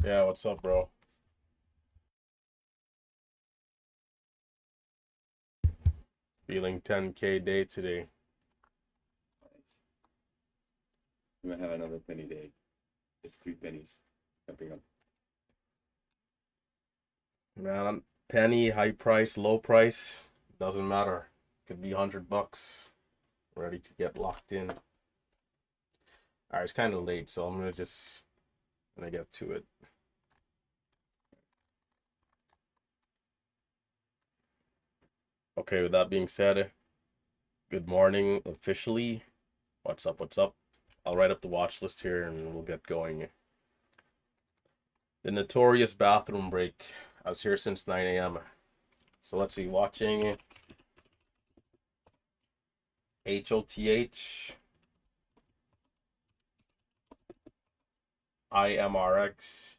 Yeah, what's up, bro? Feeling 10K day today. Nice. You might have another penny day. Just 3 pennies jumping up. Man, penny, high price, low price, doesn't matter. Could be $100. Ready to get locked in. Alright, it's kind of late, so I'm gonna get to it. Okay, with that being said, good morning officially. What's up? What's up? I'll write up the watch list here and we'll get going. The notorious bathroom break. I was here since 9 a.m. So let's see, watching HOTH, IMRX,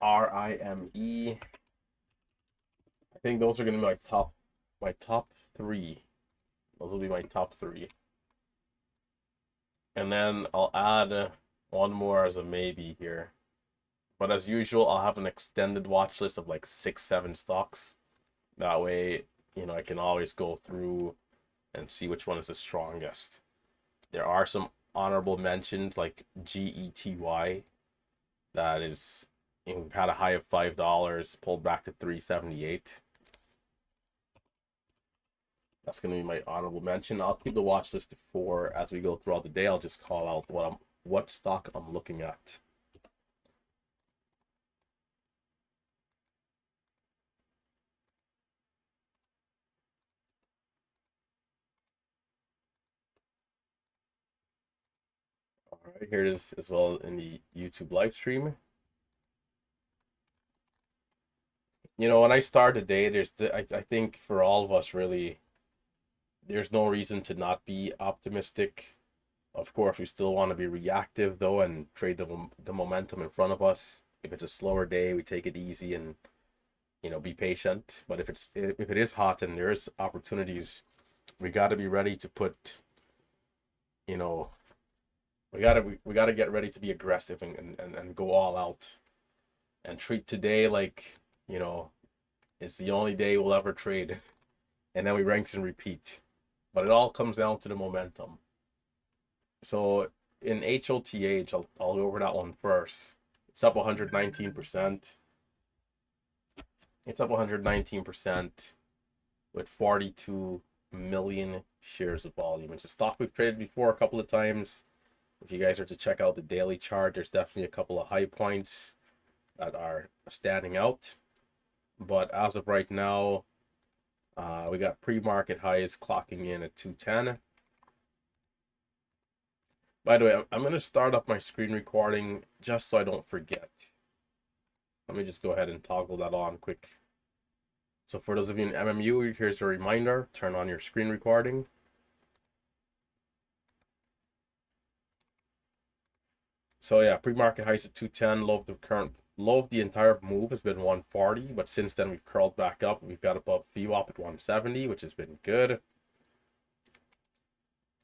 RIME. I think those are gonna be my top three. Those will be my top three. And then I'll add one more as a maybe here. But as usual, I'll have an extended watch list of like 6, 7 stocks. That way, I can always go through and see which one is the strongest. There are some honorable mentions like GETY that is had a high of $5, pulled back to 378. That's going to be my honorable mention. I'll keep the watch list to 4 as we go throughout the day. I'll just call out what stock I'm looking at. All right, here it is as well in the YouTube live stream. When I start a day, I think for all of us really, there's no reason to not be optimistic. Of course, we still want to be reactive though and trade the momentum in front of us. If it's a slower day, we take it easy and be patient. But if it is hot and there's opportunities, we got to be ready to put, you know, we got to get ready to be aggressive and go all out and treat today like, it's the only day we'll ever trade. And then we rinse and repeat. But it all comes down to the momentum. So in HOTH, I'll go over that one first. It's up 119%. It's up 119% with 42 million shares of volume. It's a stock we've traded before a couple of times. If you guys are to check out the daily chart, there's definitely a couple of high points that are standing out. But as of right now, we got pre-market highs clocking in at 210. By the way, I'm going to start up my screen recording just so I don't forget. Let me just go ahead and toggle that on quick. So for those of you in MMU, here's a reminder, turn on your screen recording. So yeah, pre-market highs at 210, low of the entire move has been 140, but since then we've curled back up. We've got above VWAP at 170, which has been good.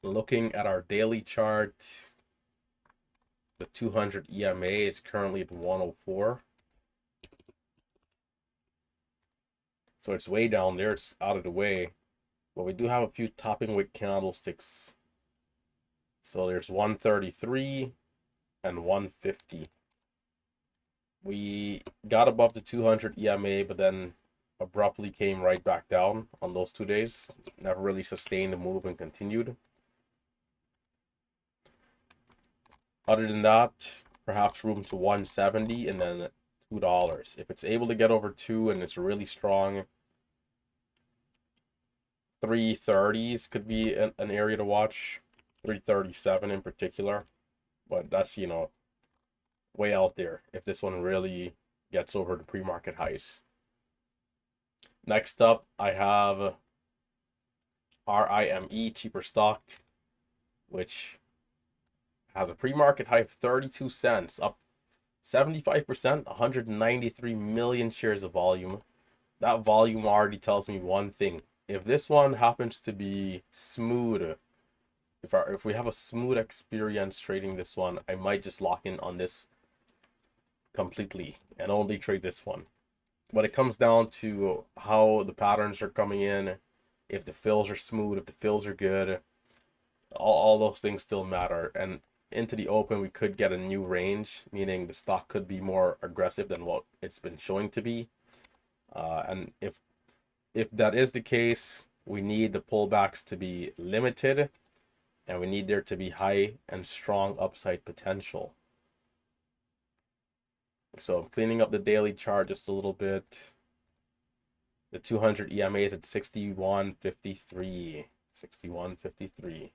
Looking at our daily chart, the 200 EMA is currently at 104. So it's way down there, it's out of the way. But we do have a few topping wick candlesticks. So there's 133 and 150. We got above the 200 EMA, but then abruptly came right back down on those 2 days. Never really sustained the move and continued. Other than that, perhaps room to 170 and then $2. If it's able to get over 2 and it's really strong, 330s could be an area to watch. 337 in particular. But that's, way out there if this one really gets over the pre-market highs. Next up, I have RIME, cheaper stock, which has a pre-market high of 32 cents, up 75%, 193 million shares of volume. That volume already tells me one thing. if this one happens to be smooth, if we have a smooth experience trading this one, I might just lock in on this completely and only trade this one. But it comes down to how the patterns are coming in, if the fills are smooth, if the fills are good, all those things still matter. And into the open, we could get a new range, meaning the stock could be more aggressive than what it's been showing to be. And if that is the case, we need the pullbacks to be limited, and we need there to be high and strong upside potential. So I'm cleaning up the daily chart just a little bit. The 200 EMA is at 61.53. 61.53.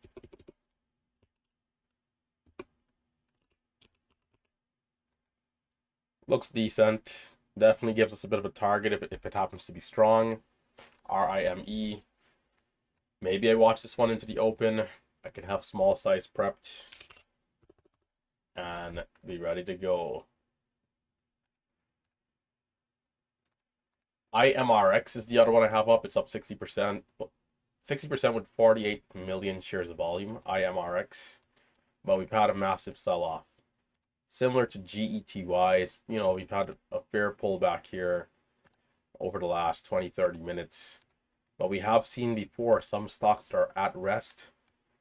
Looks decent. Definitely gives us a bit of a target if it happens to be strong. RIME. Maybe I watch this one into the open. I can have small size prepped and be ready to go. IMRX is the other one I have up. It's up 60%. 60% with 48 million shares of volume. IMRX. But we've had a massive sell-off. Similar to GETY, it's, we've had a fair pullback here over the last 20-30 minutes. But we have seen before some stocks that are at rest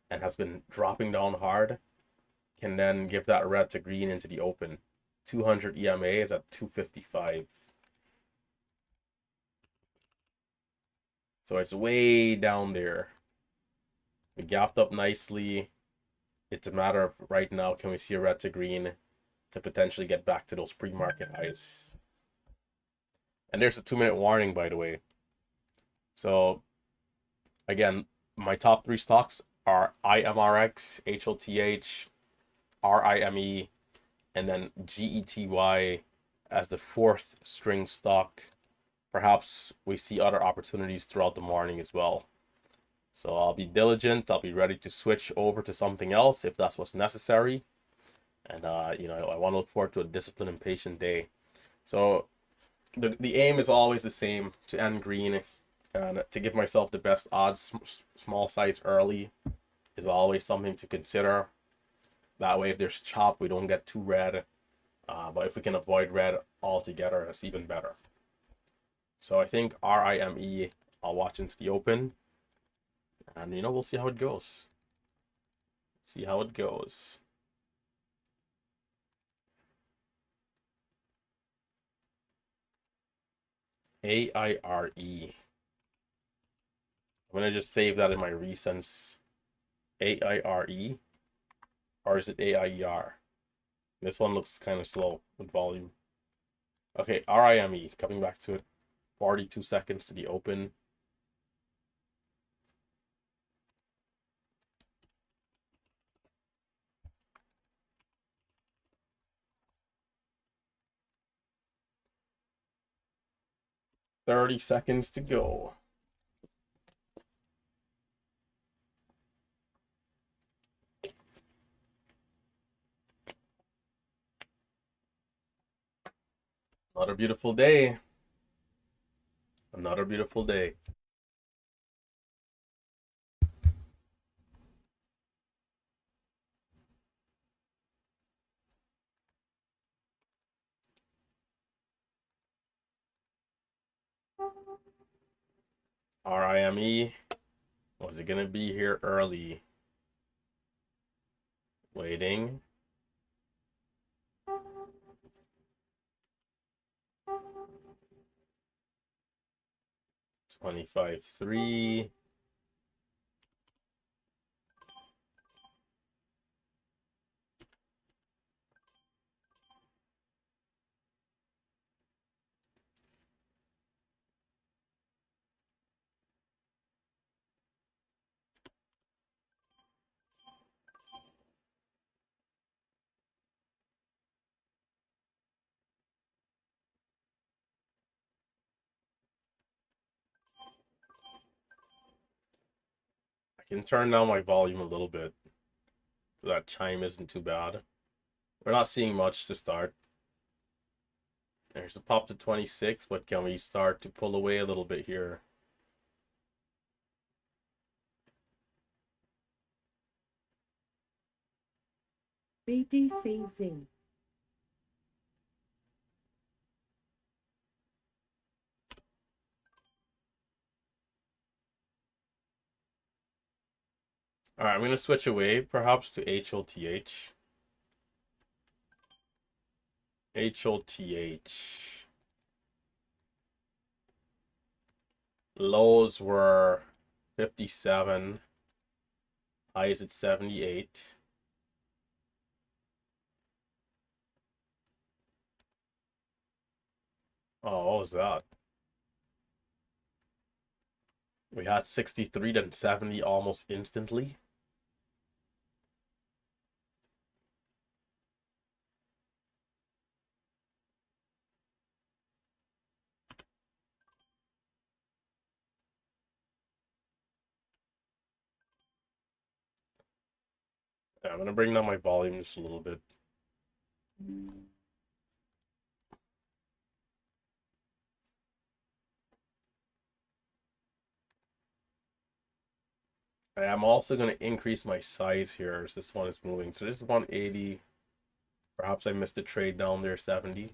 and has been dropping down hard can then give that red to green into the open. 200 EMA is at 255. So it's way down there. We gapped up nicely. It's a matter of right now, can we see a red to green to potentially get back to those pre-market highs? And there's a 2-minute warning, by the way. So again, my top 3 stocks are IMRX, HOTH, RIME, and then GETY as the 4th string stock. Perhaps we see other opportunities throughout the morning as well. So I'll be diligent. I'll be ready to switch over to something else if that's what's necessary. And I want to look forward to a disciplined and patient day. So the aim is always the same, to end green and to give myself the best odds. Small size early is always something to consider. That way, if there's chop, we don't get too red. But if we can avoid red altogether, that's even better. So I think RIME, I'll watch into the open. And, we'll see how it goes. See how it goes. AIRE. I'm going to just save that in my recents. AIRE. Or is it AIER? This one looks kind of slow with volume. Okay, RIME. Coming back to it. 42 seconds to the open. Thirty seconds to go. Another beautiful day. Another beautiful day. RIME. Was it going to be here early? Waiting. 25.3. I can turn down my volume a little bit so that chime isn't too bad. We're not seeing much to start. There's a pop to 26, but can we start to pull away a little bit here? BDCZ. All right, I'm gonna switch away perhaps to HOTH. HOTH. Lows were 57. Highs at 78. Oh, what was that? We had 63 then 70 almost instantly. Yeah, I'm gonna bring down my volume just a little bit. I'm also gonna increase my size here as this one is moving. So this is 180. Perhaps I missed a trade down there, 70.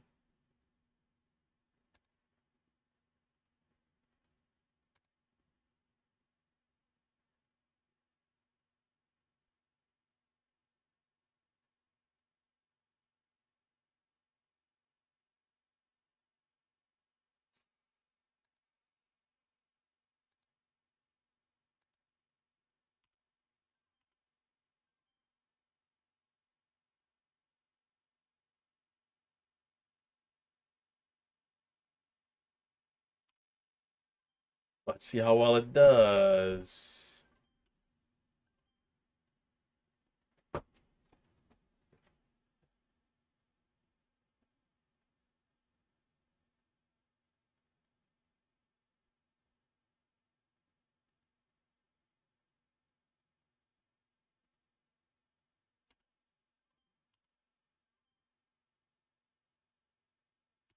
Let's see how well it does.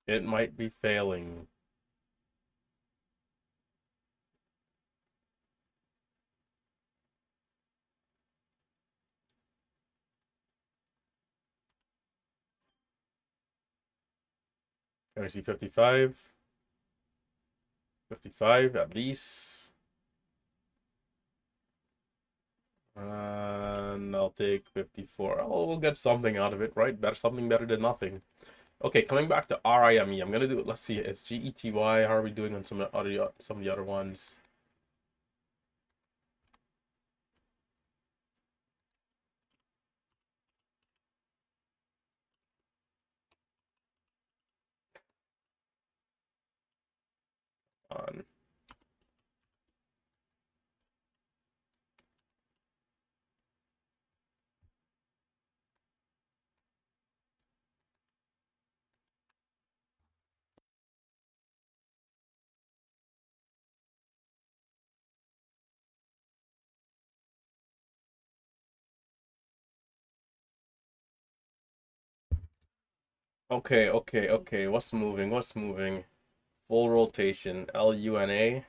It might be failing. Can I see 55? 55 at least. And I'll take 54. Oh, we'll get something out of it, right? Better something better than nothing. Okay, coming back to RIME, I'm gonna do. Let's see, it's GETY. How are we doing on some of the other ones? On. Okay. What's moving? What's moving? Full rotation. LUNA.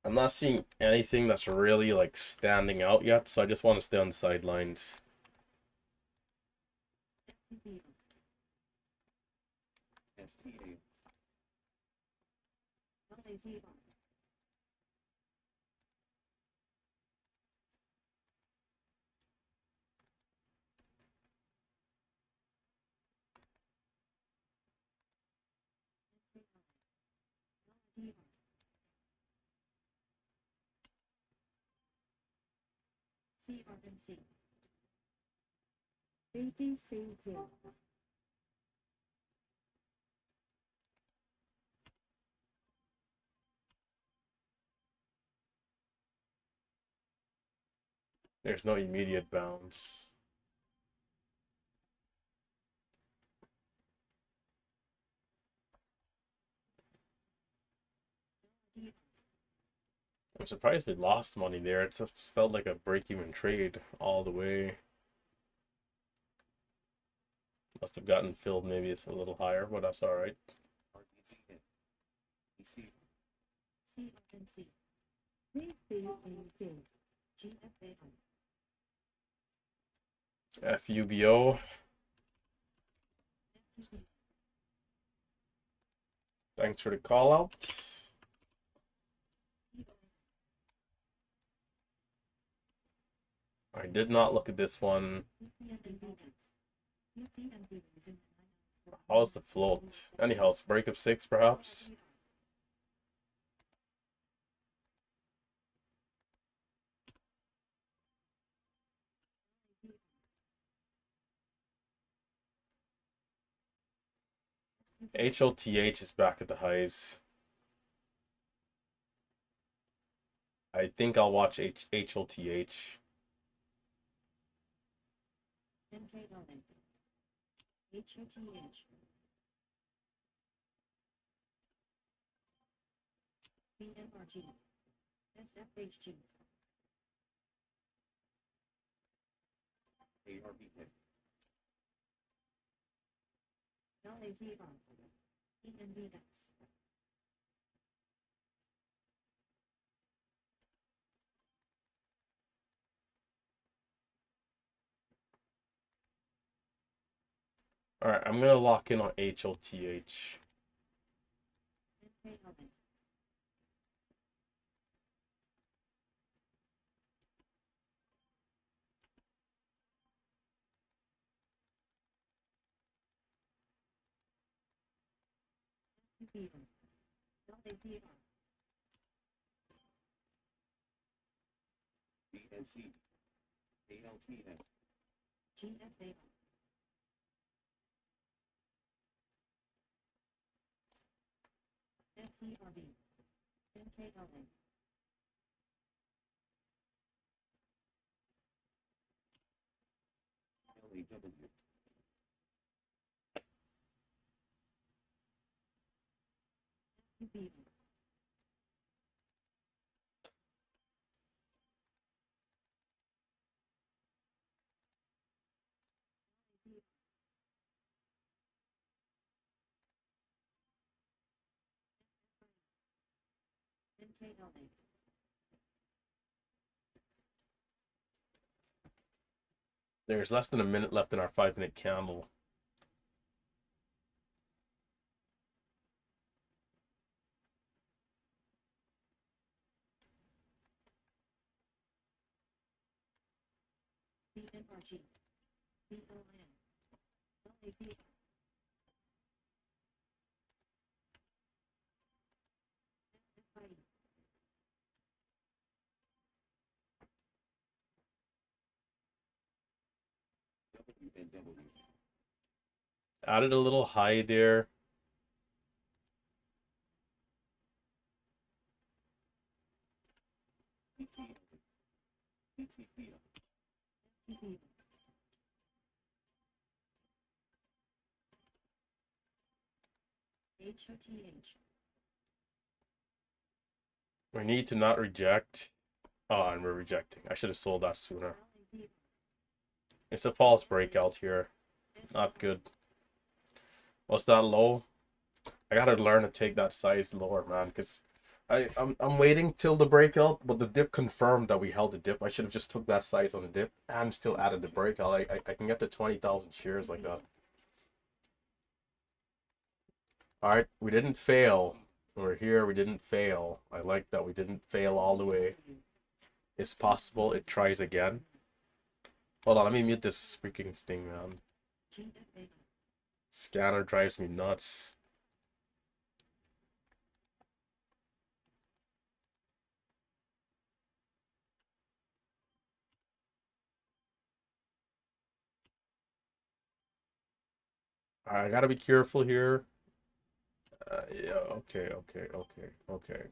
I'm not seeing anything that's really like standing out yet, so I just want to stay on the sidelines. ADCZ. There's no immediate bounce. I'm surprised we lost money there. It just felt like a break-even trade all the way. Must have gotten filled. Maybe it's a little higher, but that's all right. CRNC. VCAD. GFAO. FUBO. Thanks for the call out. I did not look at this one. How's the float? Anyhow, it's break of 6 perhaps. HOTH is back at the highs. I think I'll watch HOTH. HOTH. BMRG. SFHG. ARB. LAZR. ENVDAX. All right, I'm gonna lock in on HOTH. BNC. ALTS. GFAO. SCRB. MKLA. LAW. UB. MKLA. There's less than a minute left in our 5-minute candle. BMRG. BLM. LAZR. FIE. WNW. Added a little high there. PTP. PB. HOTH. We need to not reject. Oh, and we're rejecting. I should have sold that sooner. LAZR. It's a false breakout here. Not good. What's that low? I gotta learn to take that size lower, man, because I'm waiting till the breakout, but the dip confirmed that we held the dip. I should have just took that size on the dip and still added the breakout. I can get to 20,000 shares like that. All right, we didn't fail. We're here. We didn't fail. I like that we didn't fail all the way. It's possible it tries again. Hold on, let me mute this freaking thing, man. GFAO. Scanner drives me nuts. I gotta be careful here. Yeah, okay, okay, okay, okay.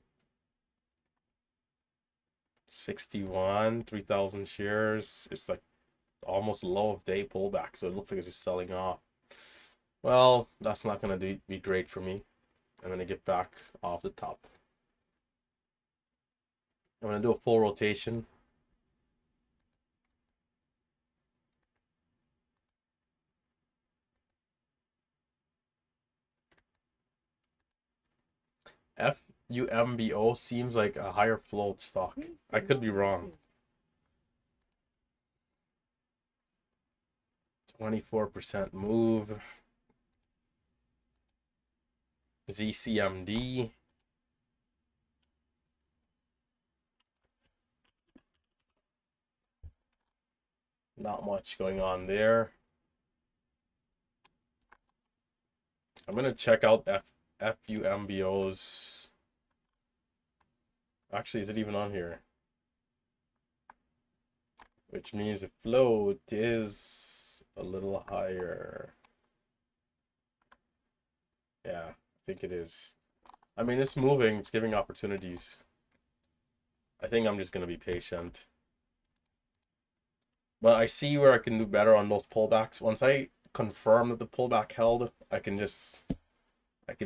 61, 3,000 shares. It's like almost low of day pullback, so it looks like it's just selling off. Well, that's not gonna be great for me. I'm gonna get back off the top. I'm gonna do a full rotation. FUMBO seems like a higher float stock. I could be wrong. 24% move. ZCMD. Not much going on there. I'm gonna check out FUMBOs. Actually, is it even on here? Which means the float is a little higher. Yeah, I think it is. I mean, it's moving, it's giving opportunities. I think I'm just gonna be patient. But I see where I can do better on those pullbacks. Once I confirm that the pullback held, I can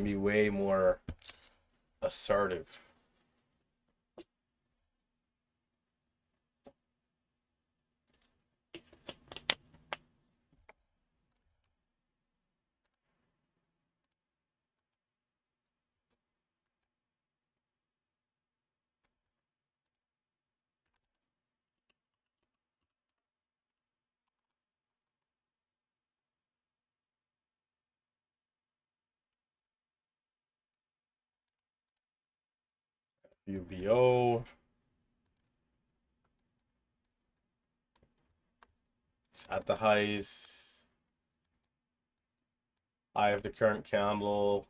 be way more assertive. UVO. At the highs. High of the current candle.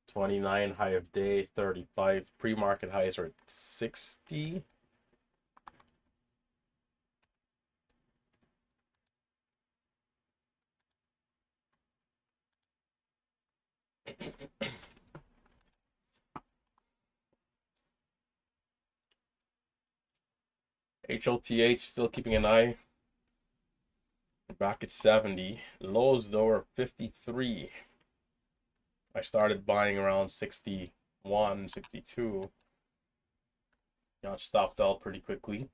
29, high of day, 35. Pre-market highs are at 60. HLTH still keeping an eye. Back at 70. Lows though are 53. I started buying around 61, 62. Got stopped out pretty quickly.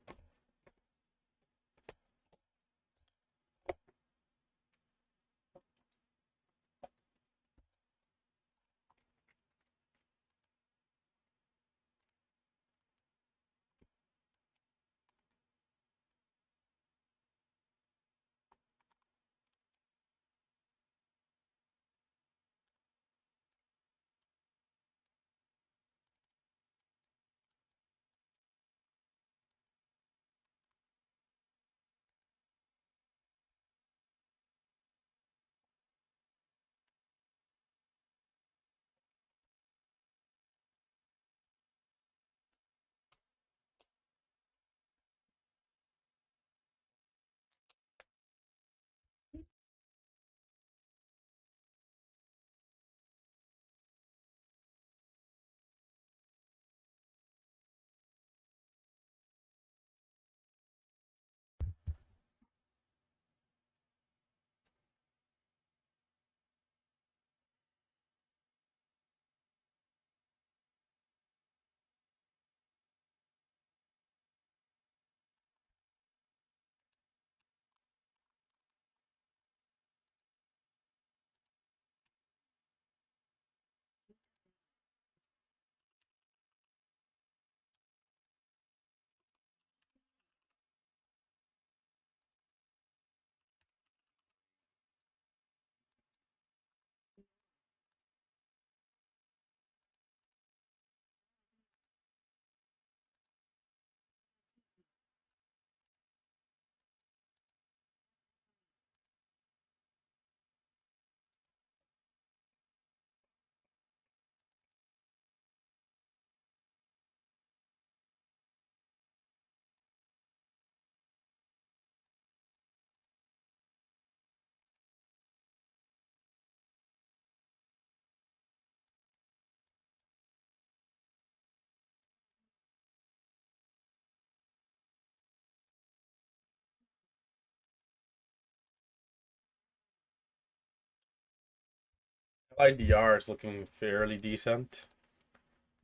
IDR is looking fairly decent,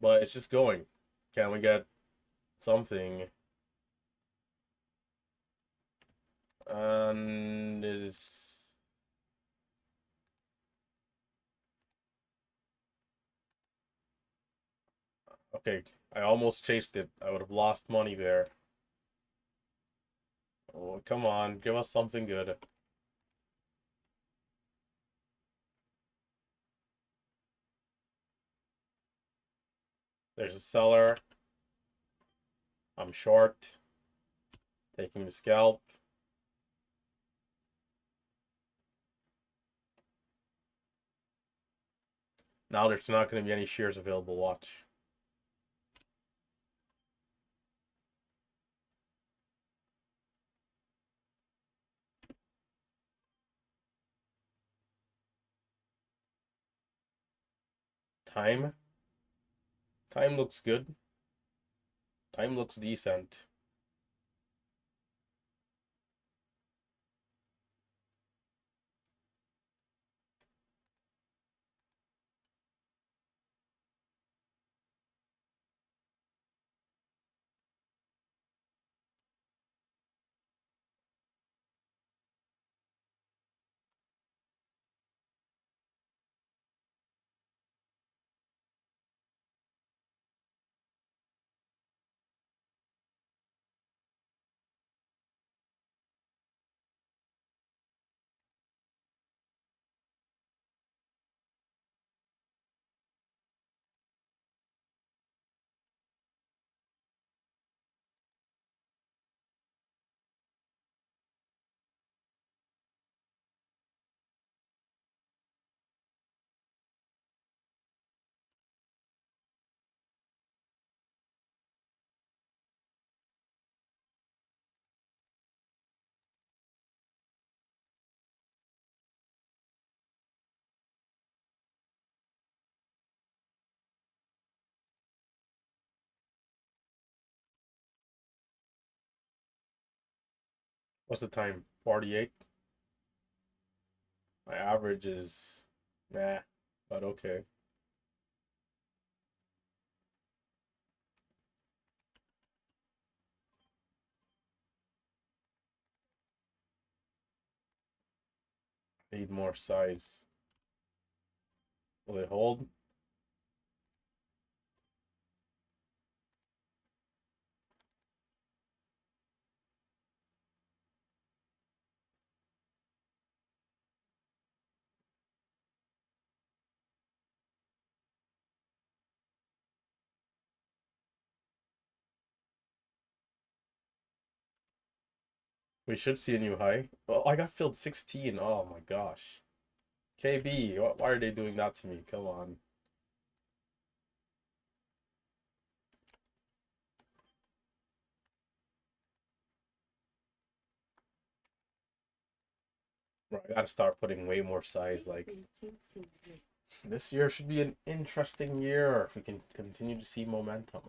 but it's just going. Can we get something? And is okay. I almost chased it. I would have lost money there. Oh, come on, give us something good. There's a seller. I'm short. Taking the scalp. Now there's not going to be any shares available. Watch. Time. Time looks good. Time looks decent. What's the time? 48. My average is nah, but okay. Need more size. Will it hold? We should see a new high. Well, I got filled 16. Oh my gosh. KB, why are they doing that to me? Come on. Bro, I gotta start putting way more size. Like, this year should be an interesting year if we can continue to see momentum.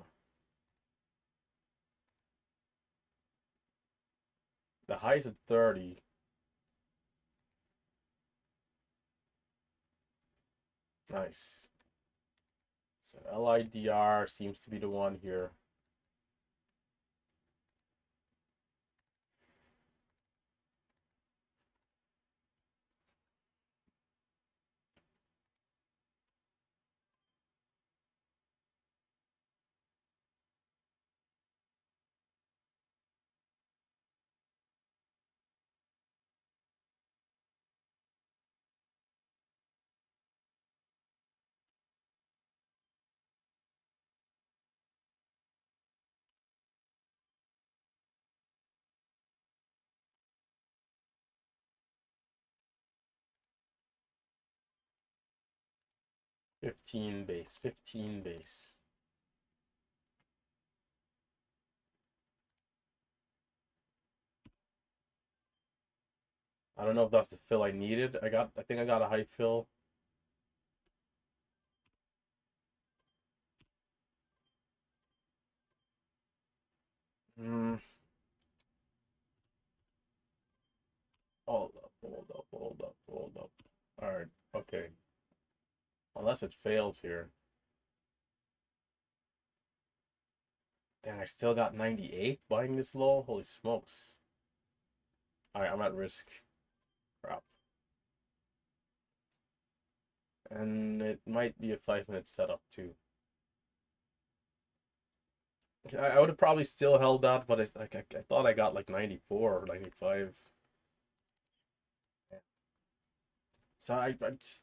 The high's at 30. Nice. So LIDR seems to be the one here. Fifteen base. 15 base. I don't know if that's the fill I needed. I think I got a high fill. Hmm. Hold up, hold up, hold up, hold up. All right, okay. Unless it fails here. Dang, I still got 98 buying this low? Holy smokes. Alright, I'm at risk. Crap. And it might be a 5-minute setup too. I would have probably still held that, but I thought I got like 94 or 95. So I just,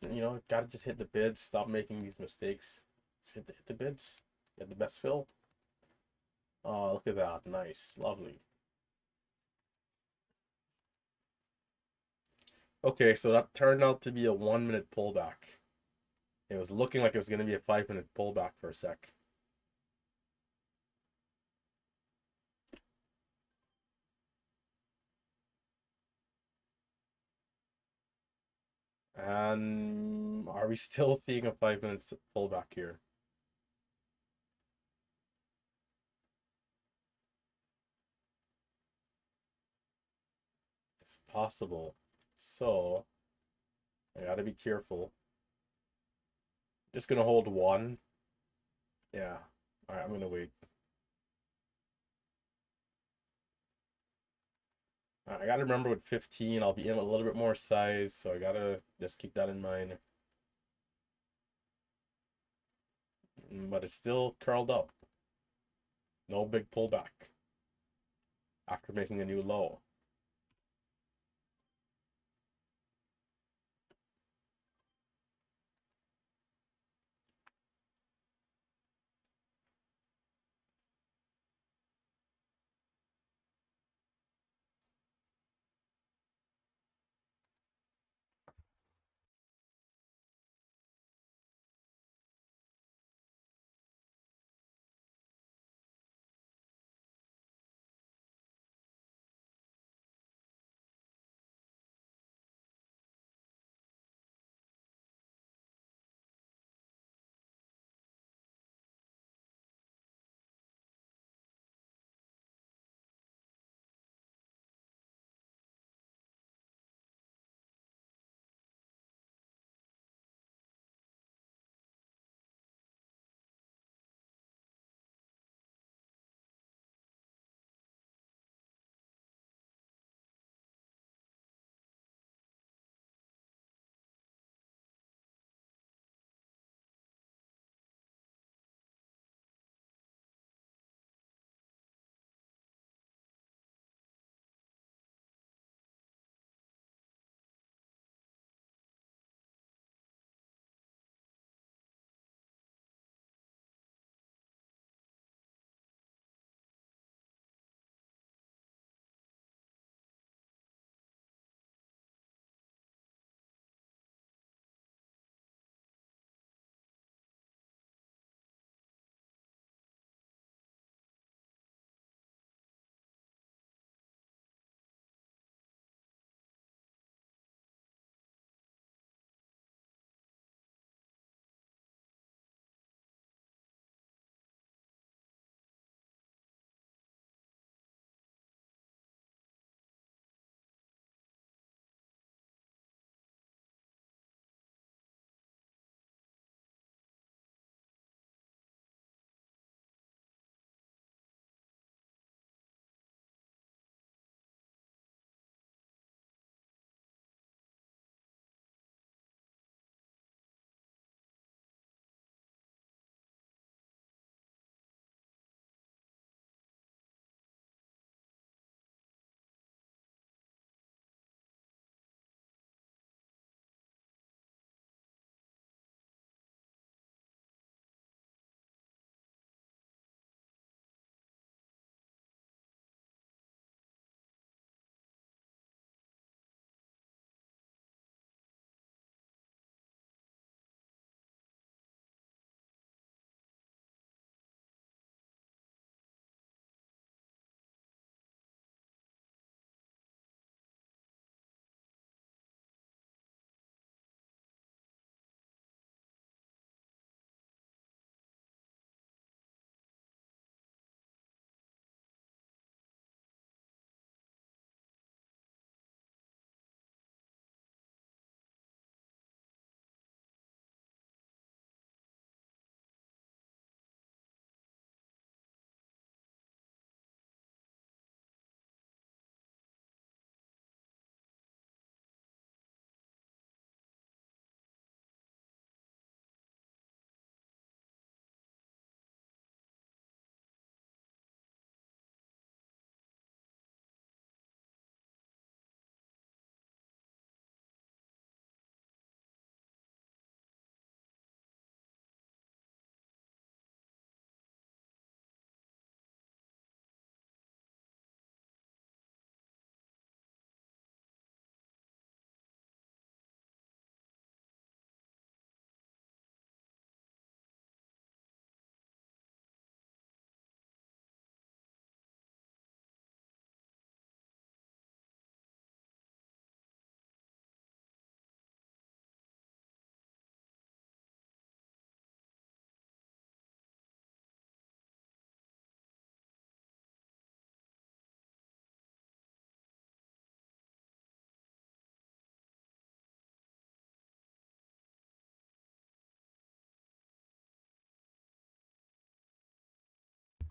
gotta just hit the bids, stop making these mistakes. Just hit the bids. Get the best fill. Oh, look at that. Nice. Lovely. Okay, so that turned out to be a 1-minute pullback. It was looking like it was going to be a 5-minute pullback for a sec. And are we still seeing a 5-minute pullback here? It's possible. So I gotta be careful. Just gonna hold one. Yeah. Alright, I'm gonna wait. I gotta remember with 15, I'll be in a little bit more size, so I gotta just keep that in mind. But it's still curled up. No big pullback after making a new low.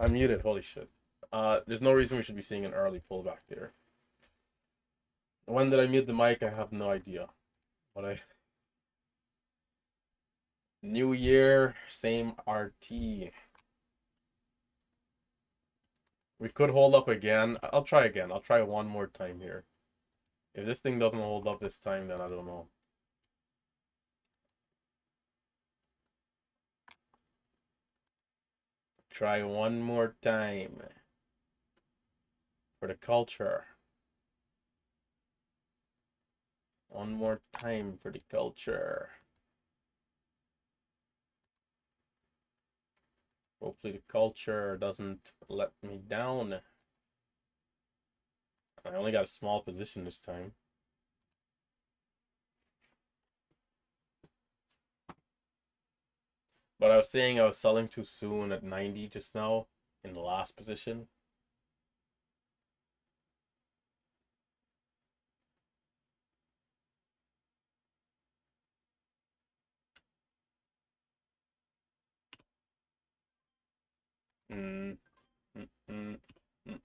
I'm muted. Holy shit. There's no reason we should be seeing an early pullback there. When did I mute the mic? I have no idea. What I New year, same RT. We could hold up again. I'll try again. I'll try one more time here. If this thing doesn't hold up this time, then I don't know. Try one more time for the culture. One more time for the culture. Hopefully the culture doesn't let me down. I only got a small position this time. But I was saying I was selling too soon at 90 just now in the last position. Mm, mm, mm, mm.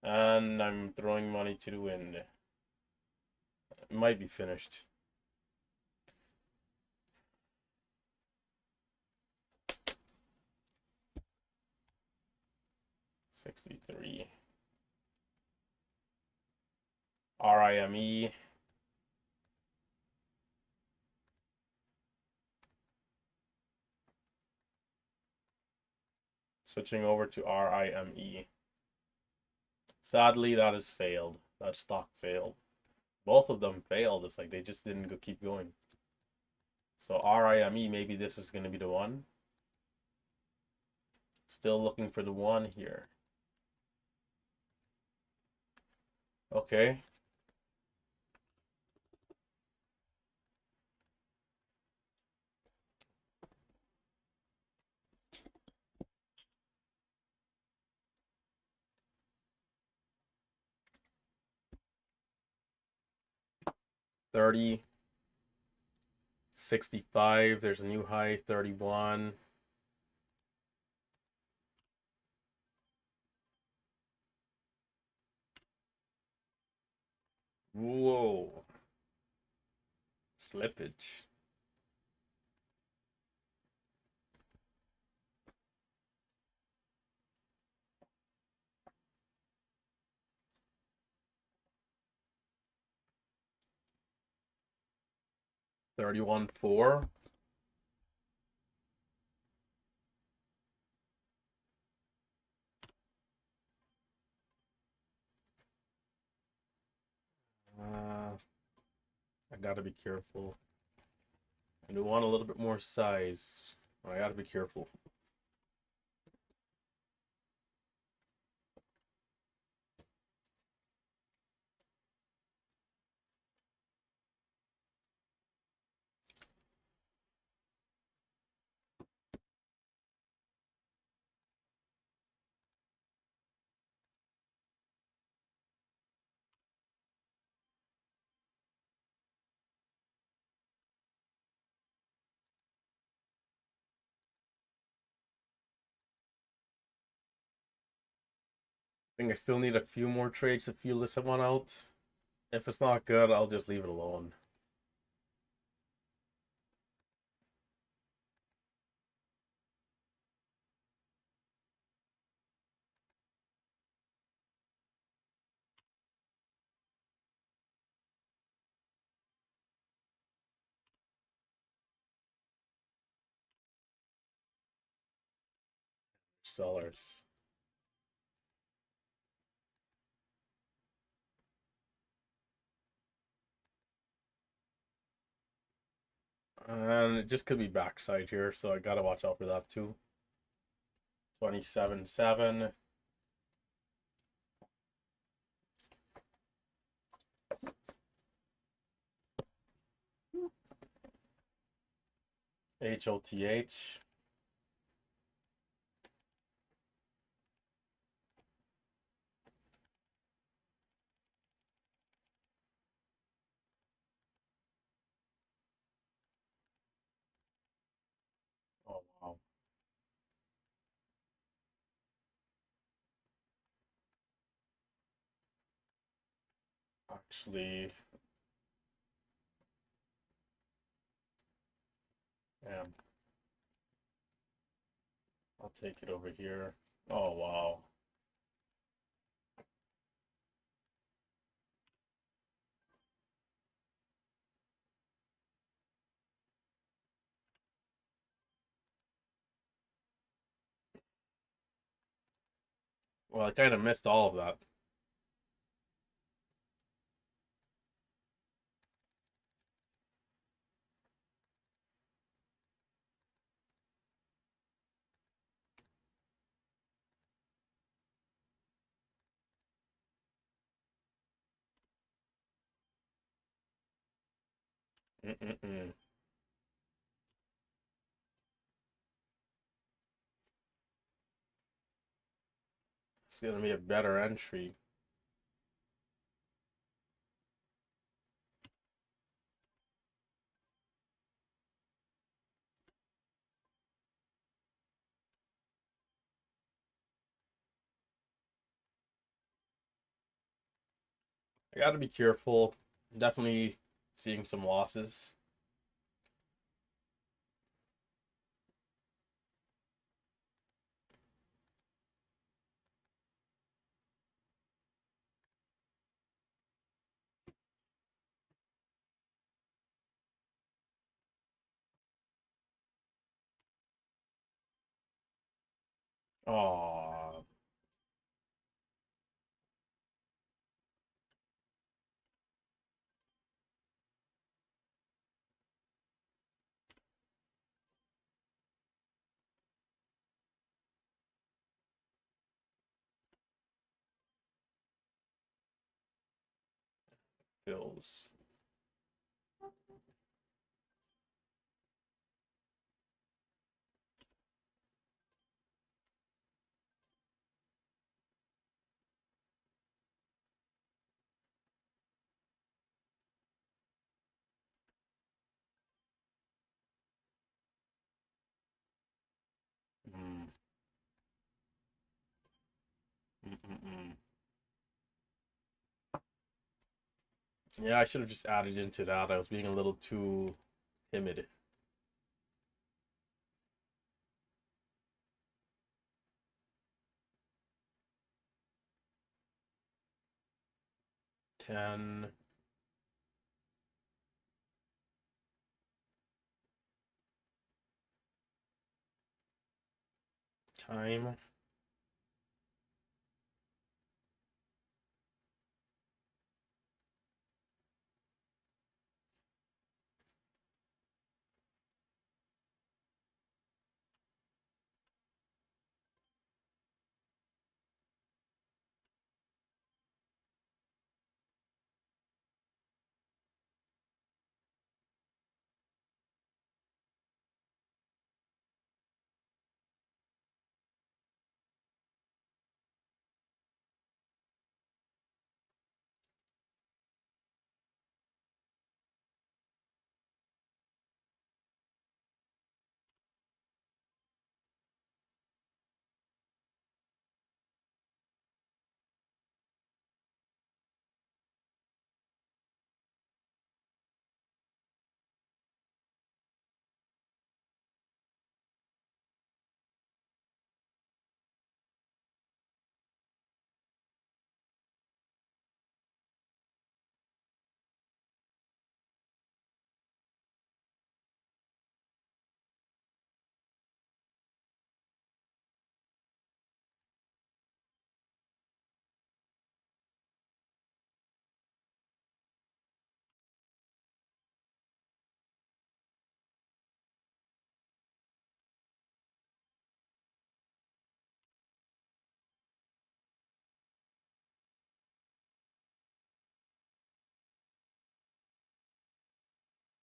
And I'm throwing money to the wind. It might be finished. $63. RIME. Switching over to RIME. Sadly, that has failed. That stock failed. Both of them failed. It's like they just didn't keep going. So RIME, maybe this is going to be the one. Still looking for the one here. Okay. $30. 65. There's a new high. 31. Whoa. Slippage. $31.4. I gotta be careful. I do want a little bit more size. I gotta be careful. I think I still need a few more trades to feel this one out. If it's not good, I'll just leave it alone. Sellers. And it just could be backside here, so I gotta watch out for that too. 27.7. HOTH. Actually, yeah, I'll take it over here. Oh wow. Well, I kind of missed all of that. Mm-mm-mm. It's gonna be a better entry. I gotta be careful. Definitely seeing some losses. Oh, feels. Mm, mm-mm-mm. Yeah, I should have just added into that. I was being a little too timid. 10 time.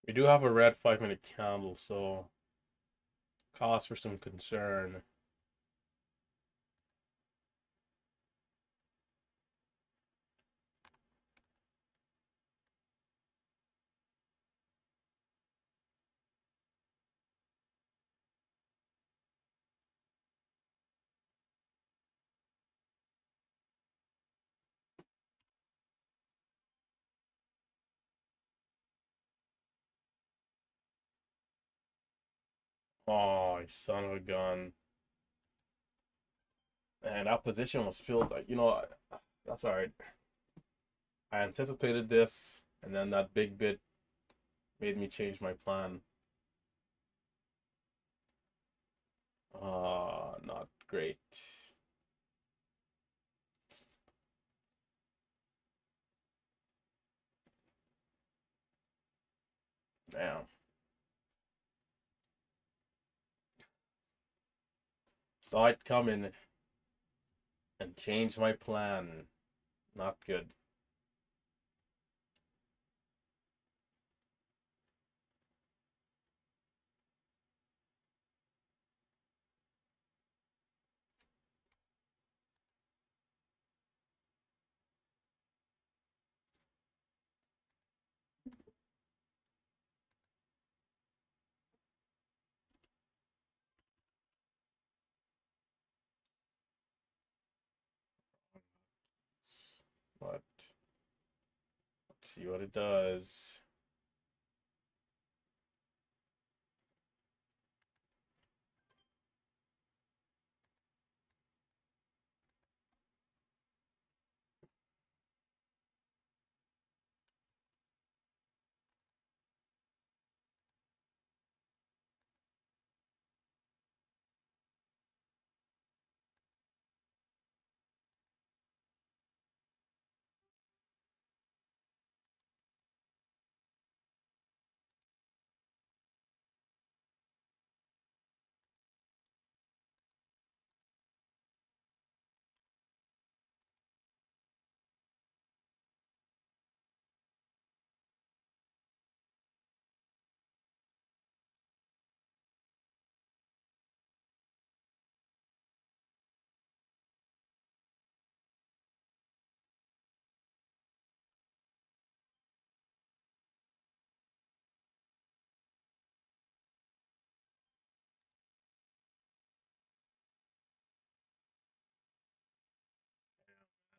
We do have a red 5 minute candle, so cause for some concern. Oh, you son of a gun. And that position was filled. That's all right. I anticipated this, and then that big bit made me change my plan. Not great. Damn. Saw it coming and changed my plan. Not good. But let's see what it does.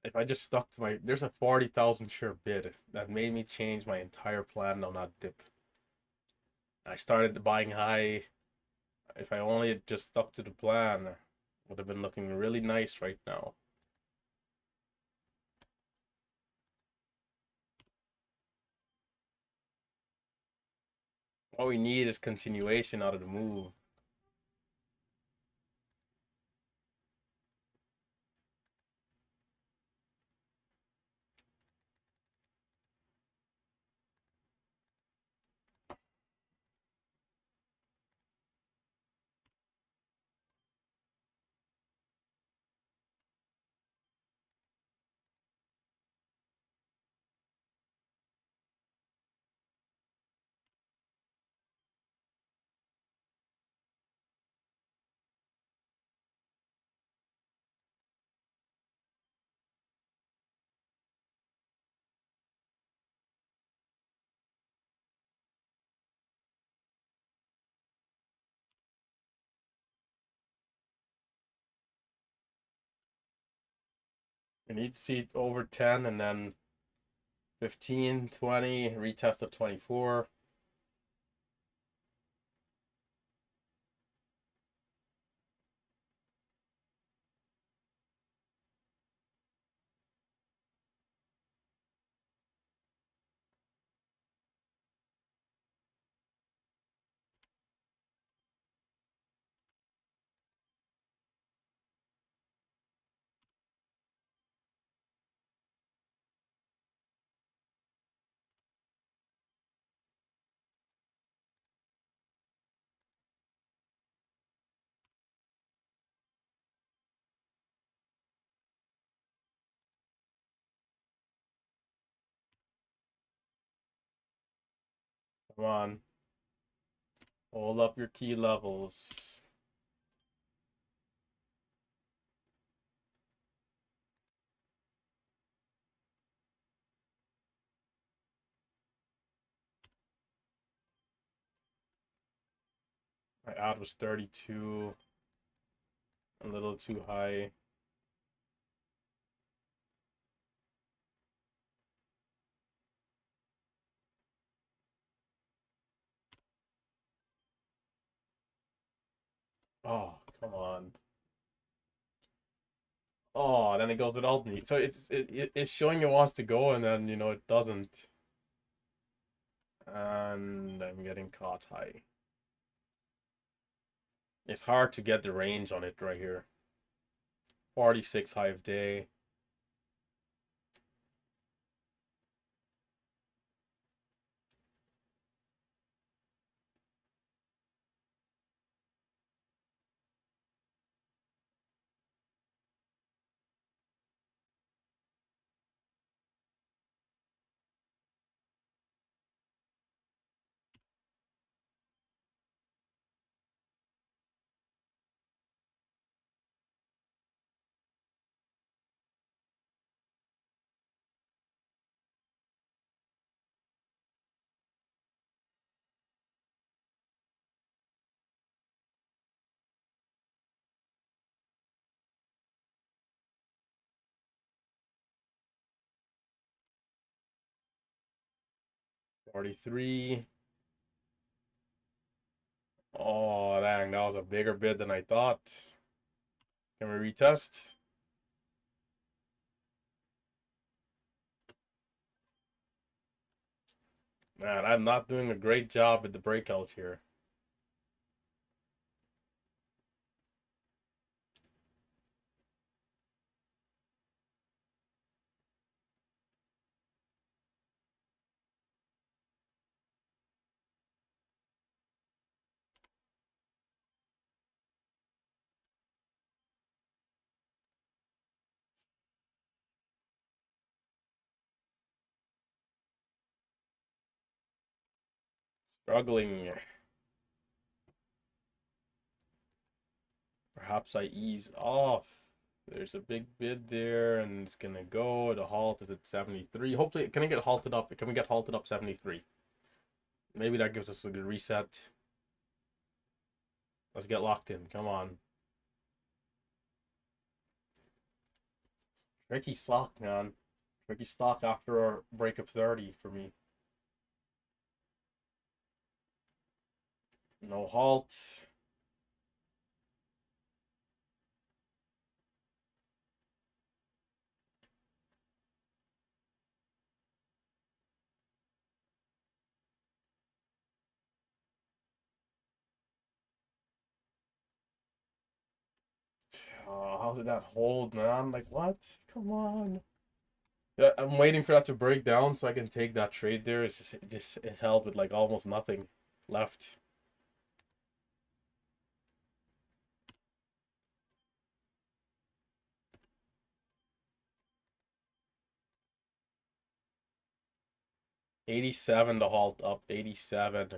If I just stuck to there's a 40,000 share bid that made me change my entire plan on that dip. I started buying high. If I only had just stuck to the plan, would have been looking really nice right now. All we need is continuation out of the move. We need to see over 10 and then 15, 20, retest of 24. Come on. Hold up your key levels. My out was 32. A little too high. Oh, come on. Oh, then it goes without me. So it's showing it wants to go, and then it doesn't. And I'm getting caught high. It's hard to get the range on it right here. 46 hive day. $43. Oh, dang, that was a bigger bid than I thought. Can we retest? Man, I'm not doing a great job at the breakout here. Struggling. Perhaps I ease off. There's a big bid there, and it's gonna go. The halt is at 73. Hopefully, can I get halted up? Can we get halted up 73? Maybe that gives us a good reset. Let's get locked in. Come on. Tricky stock, man. Tricky stock after our break of 30 for me. No halt. Oh, how did that hold, man? Like, what? Come on. Yeah, I'm waiting for that to break down so I can take that trade there. It held with like almost nothing left. $87 to halt up. 87.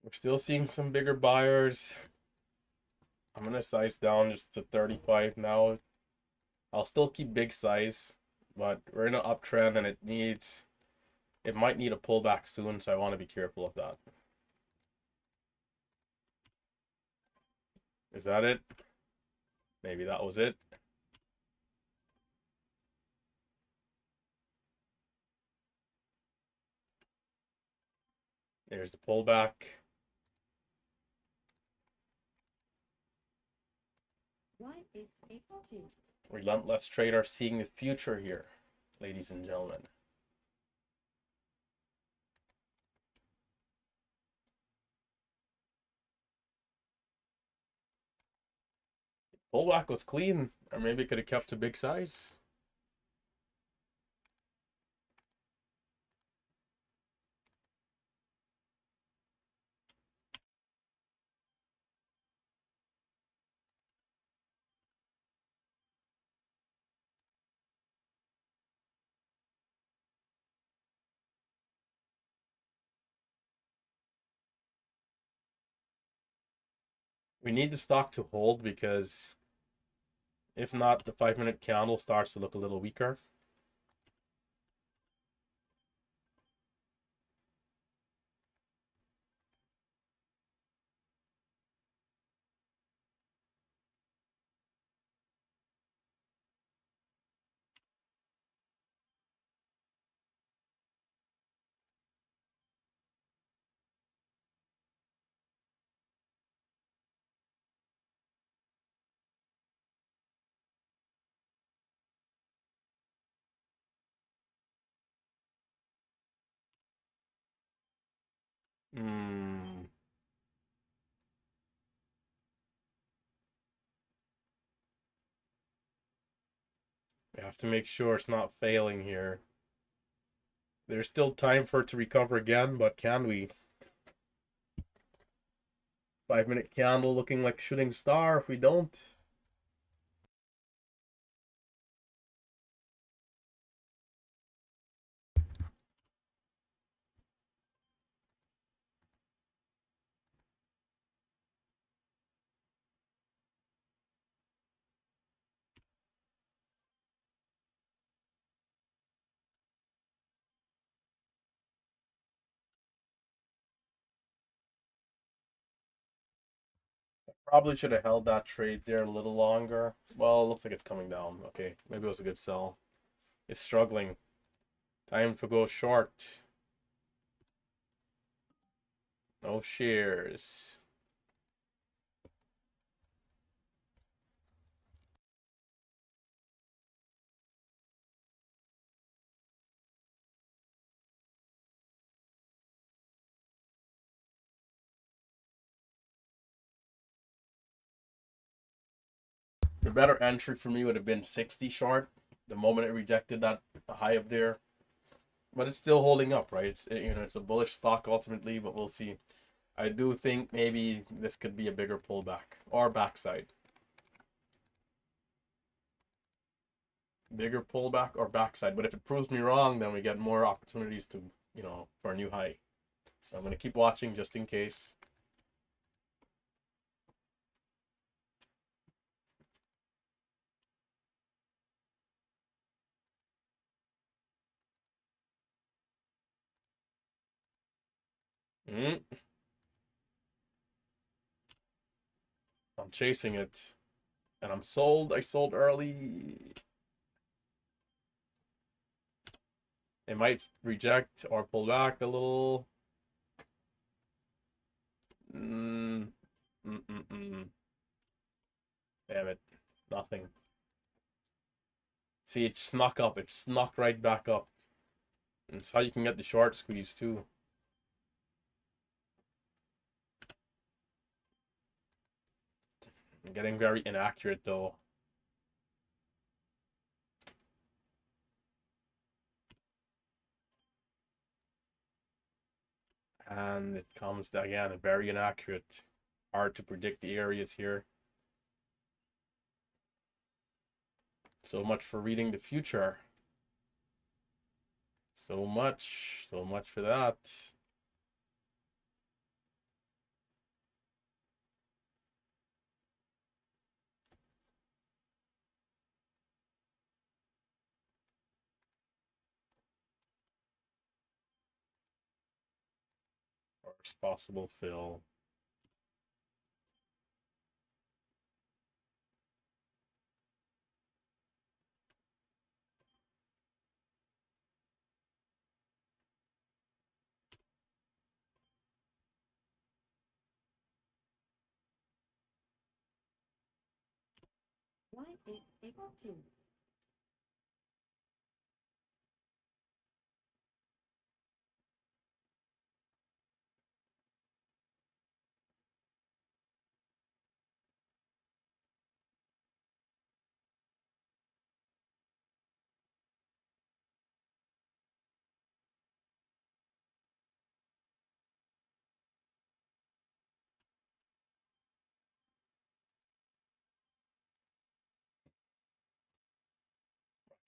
We're still seeing some bigger buyers. I'm gonna size down just to 35 now. I'll still keep big size, but we're in an uptrend and it might need a pullback soon, so I want to be careful of that. Is that it? Maybe that was it. There's the pullback. What is X2? Relentless trader seeing the future here, ladies and gentlemen. Pullback was clean, or maybe it could have kept a big size. We need the stock to hold because if not, the 5-minute candle starts to look a little weaker. Hmm. We have to make sure it's not failing here. There's still time for it to recover again, but can we? 5 minute candle looking like shooting star if we don't. Probably should have held that trade there a little longer. Well, it looks like it's coming down. Okay, maybe it was a good sell. It's struggling. Time to go short. No shares. The better entry for me would have been 60 short the moment it rejected that high up there. But it's still holding up, right? It's a bullish stock ultimately, but we'll see. I do think maybe this could be a bigger pullback or backside. Bigger pullback or backside. But if it proves me wrong, then we get more opportunities to, for a new high. So I'm going to keep watching just in case. I'm chasing it. And I'm sold. I sold early. It might reject or pull back a little. Mm, Damn it. Nothing. See, it snuck up. It snuck right back up. And it's how you can get the short squeeze too. I'm getting very inaccurate though. And it comes to, again, very inaccurate. Hard to predict the areas here. So much for reading the future. So much for that. Worst possible fill. Y is equal to.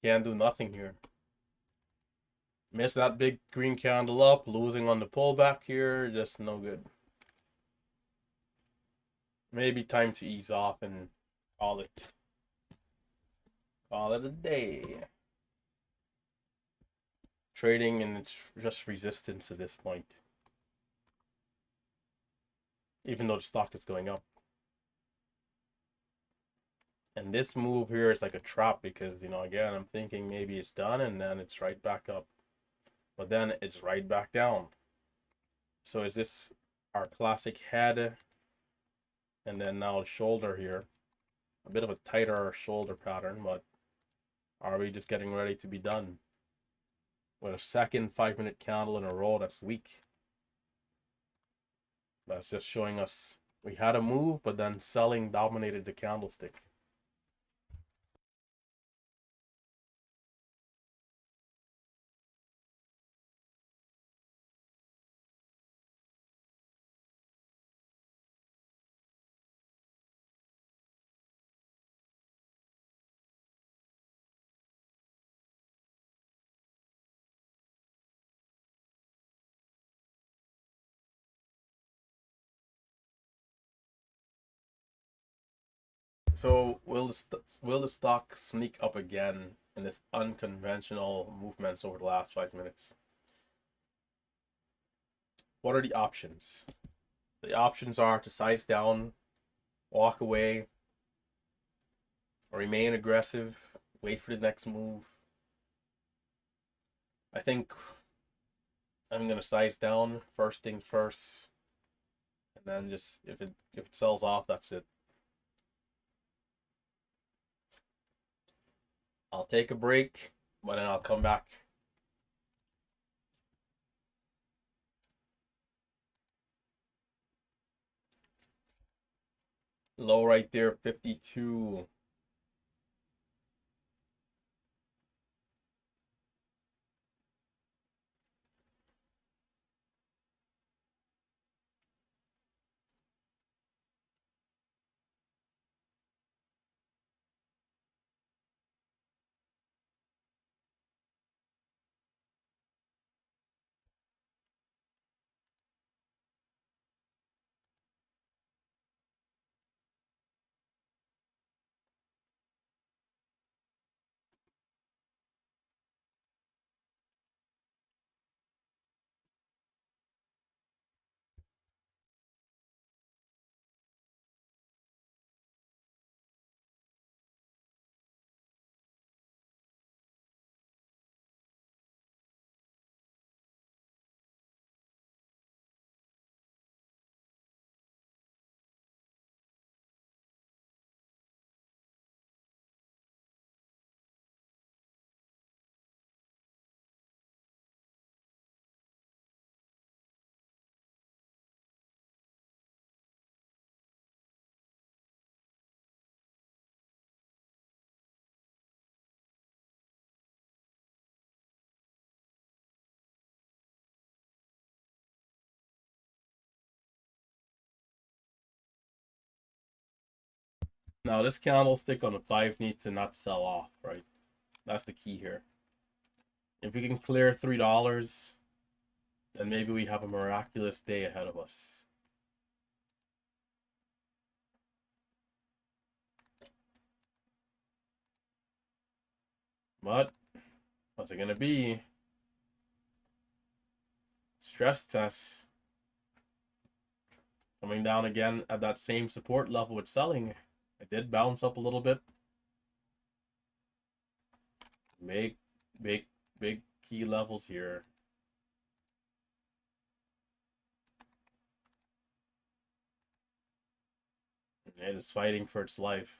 Can't do nothing here. Miss that big green candle up, losing on the pullback here, just no good. Maybe time to ease off and call it. Call it a day. Trading and it's just resistance at this point. Even though the stock is going up. And this move here is like a trap because, again, I'm thinking maybe it's done and then it's right back up. But then it's right back down. So is this our classic head and then now shoulder here? A bit of a tighter shoulder pattern, but are we just getting ready to be done? With a second 5 minute candle in a row, that's weak. That's just showing us we had a move, but then selling dominated the candlestick. So will the stock sneak up again in this unconventional movements over the last 5 minutes? What are the options? The options are to size down, walk away, remain aggressive, wait for the next move. I think I'm gonna size down first thing first, and then just if it sells off, that's it. I'll take a break, but then I'll come back. Low right there, 52. Now this candlestick on the 5 needs to not sell off, right? That's the key here. If we can clear $3, then maybe we have a miraculous day ahead of us. But what's it gonna be? Stress test. Coming down again at that same support level with selling. It did bounce up a little bit. Big, big, big key levels here. It is fighting for its life.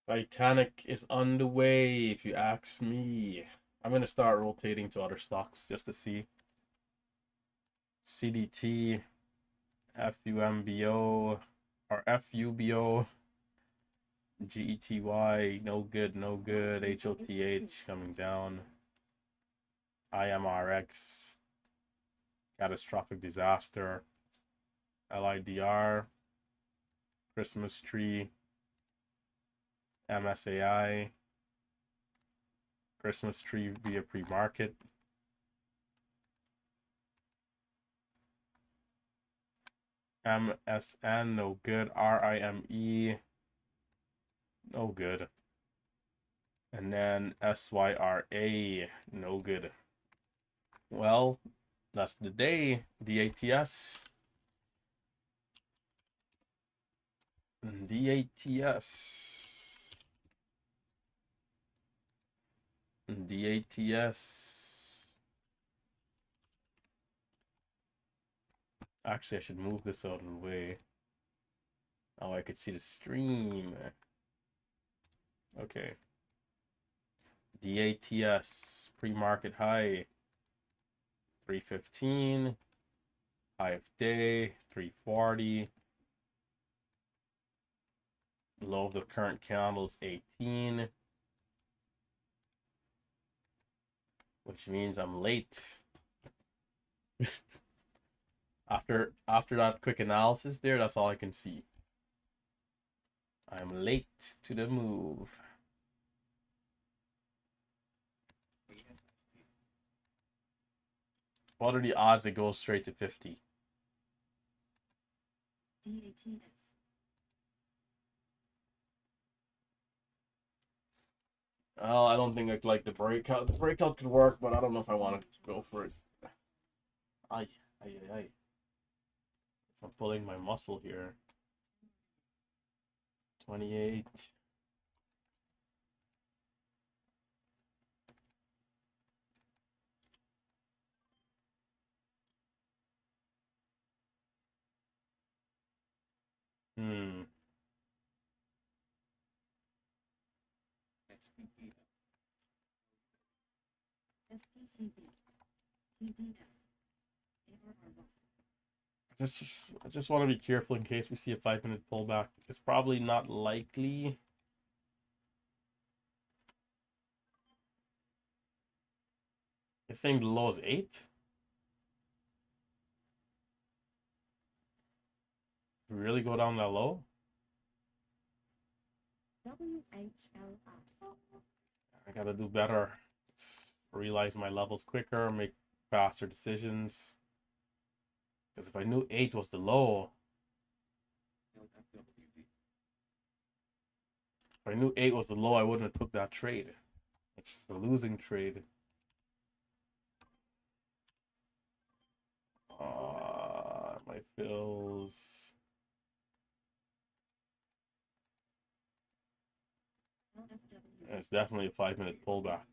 Titanic is underway, if you ask me. I'm gonna start rotating to other stocks just to see. CDT, FUMBO, or FUBO, GETY, no good, no good. HOTH coming down. IMRX, catastrophic disaster. LIDR, Christmas tree. MSAI, Christmas tree via pre-market. MSN, no good. RIME, no good. And then SYRA, no good. Well, that's the day. DATS. DATS. DATS. Actually, I should move this out of the way. Oh, I could see the stream. Okay. DATS pre-market high 315, high of day 340, low of the current candle is 18, which means I'm late. After that quick analysis there, that's all I can see. I'm late to the move. What are the odds it goes straight to 50? DATS. Well, I don't think I'd like the breakout. The breakout could work, but I don't know if I want to go for it. Ay. I'm pulling my muscle here. 28. Hmm. SPCB. TDS. I just want to be careful in case we see a 5-minute pullback. It's probably not likely. It's saying the low is 8. We really go down that low? WHLR. I gotta do better. Realize my levels quicker, make faster decisions. Because if I knew 8 was the low, if I knew 8 was the low, I wouldn't have took that trade. It's a losing trade. My fills. It's definitely a 5-minute pullback.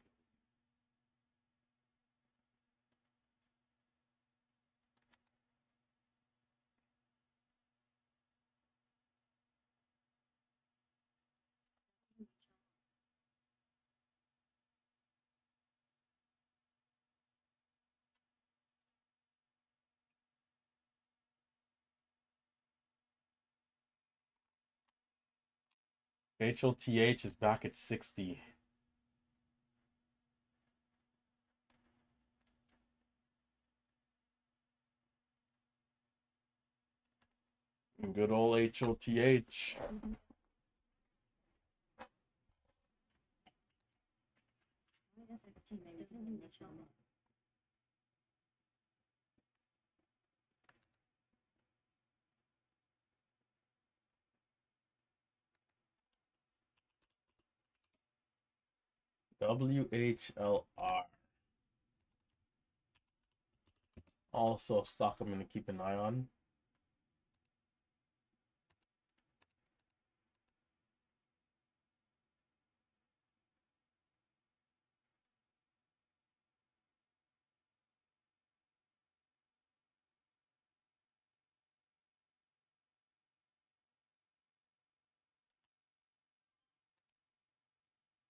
HOTH is back at 60. Good old HOTH. WHLR. Also a stock I'm going to keep an eye on.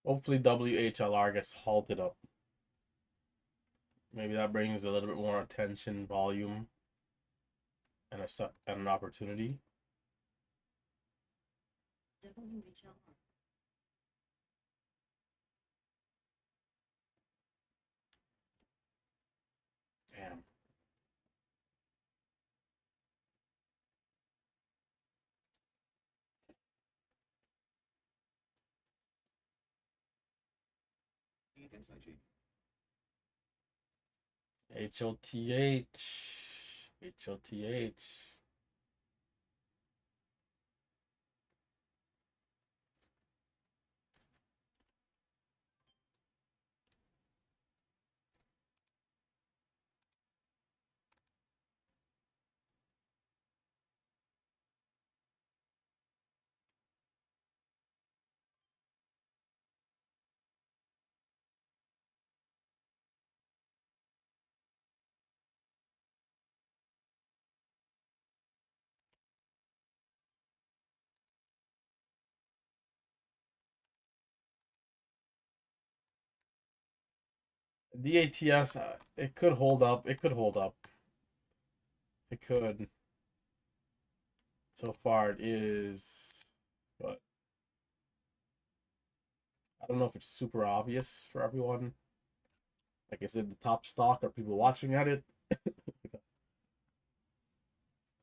Hopefully WHLR gets halted up. Maybe that brings a little bit more attention, volume, and an opportunity. WHLR. Damn. HOTH. HOTH. DATS, it could hold up. It could hold up. It could. So far, it is. But I don't know if it's super obvious for everyone. Like, is it the top stock? Are people watching at it?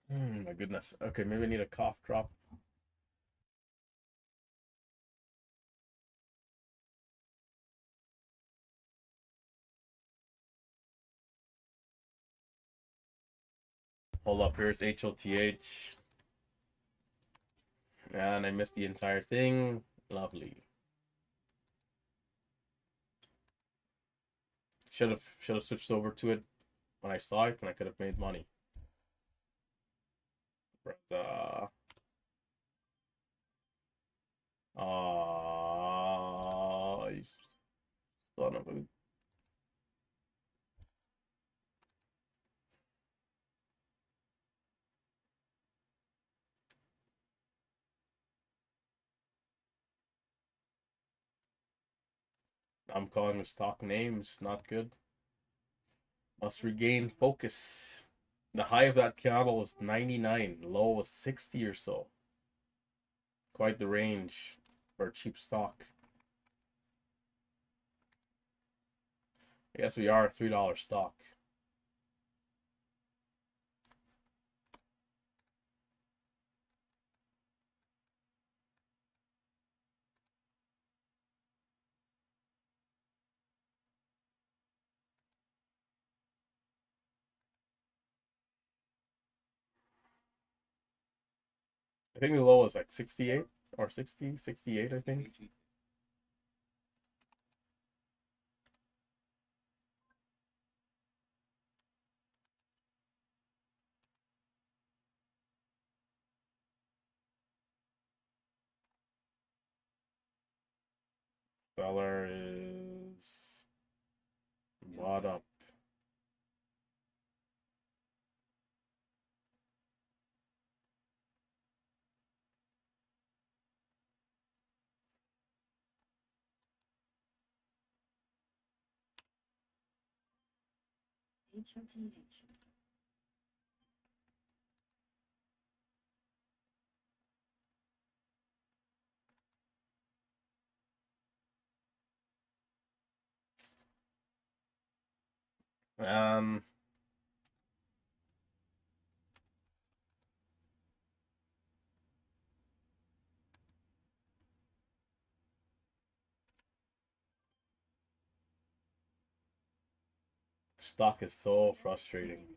My goodness. Okay, maybe I need a cough drop. Hold up, here's HOTH. And I missed the entire thing. Lovely. Should have switched over to it when I saw it, and I could have made money. But you son of a. I'm calling the stock names. Not good. Must regain focus. The high of that candle was 99. Low was 60 or so. Quite the range for a cheap stock. I guess we are a $3 stock. I think the low was like 68 or 60, 68, I think. Seller is bought up. HOTH. Um, Stock is so frustrating.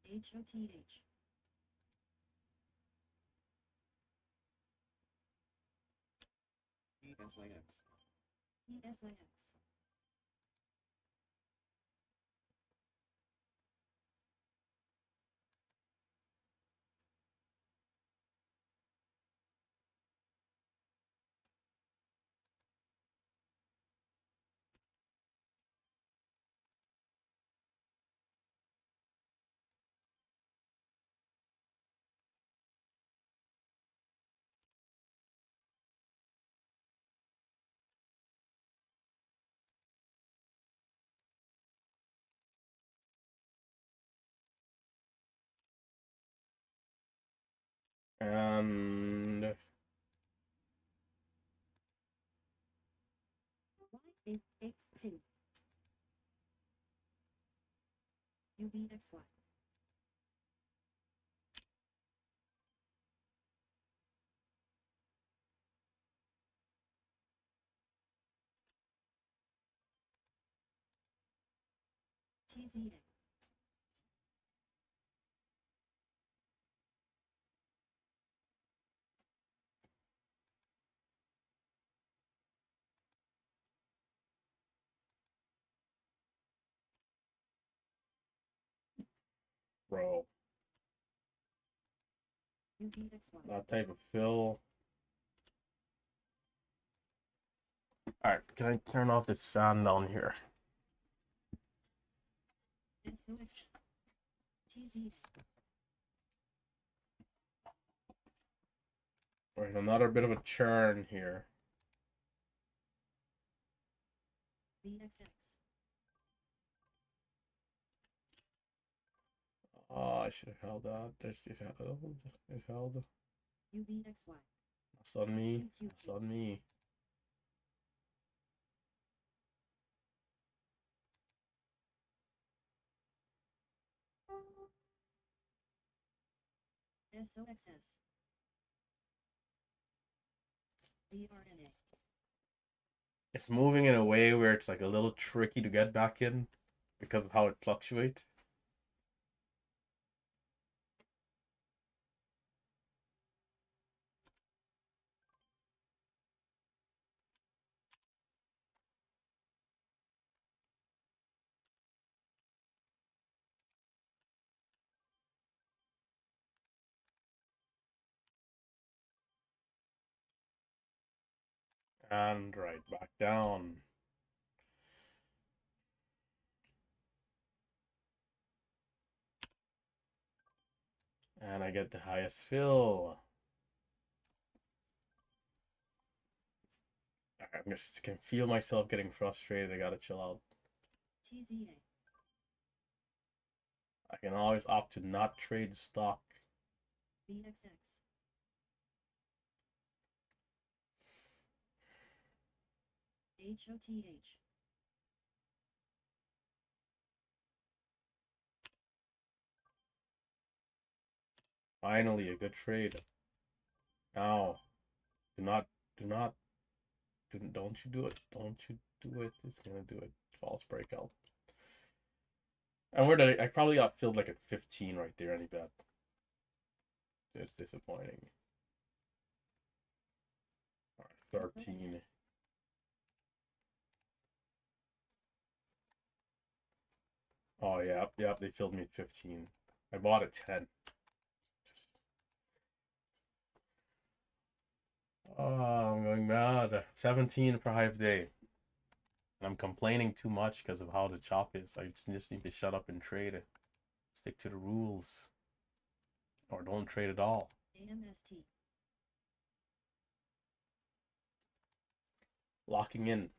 HOTH. ESIX. And What is X2? UBXY. TZA. Bro, UVXY. that type of fill. Alright, can I turn off this fan down here? SOX. TZA. Alright, another bit of a churn here. VXX. Oh, I should have held that. There's it held. It held. UVXY. That's on me. That's on me. SOXS. BRNA. It's moving in a way where it's like a little tricky to get back in because of how it fluctuates. And right back down. And I get the highest fill. I just can feel myself getting frustrated. I gotta chill out. TZA. I can always opt to not trade stock. VXX. HOTH. Finally, a good trade. Now, do not, do not, don't you do it. Don't you do it. It's gonna do it. False breakout. And where did I probably got filled like at 15 right there, any bet. It's disappointing. All right, 13. Oh, yeah, yep, they filled me at 15. I bought at 10. Oh, I'm going mad. 17 for Hive Day. And I'm complaining too much because of how the chop is. I just need to shut up and trade it. Stick to the rules. Or don't trade at all. AMST. Locking in.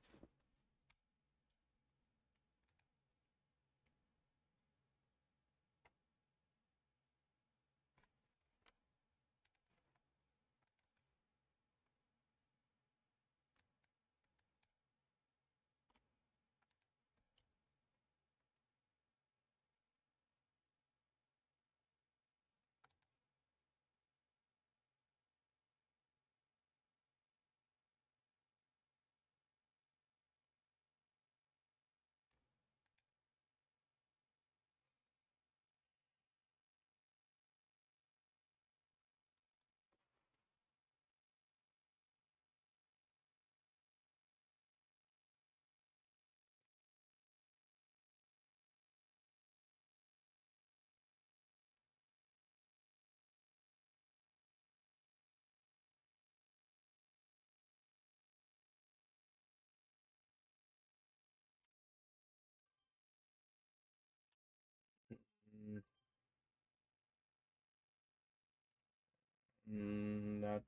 That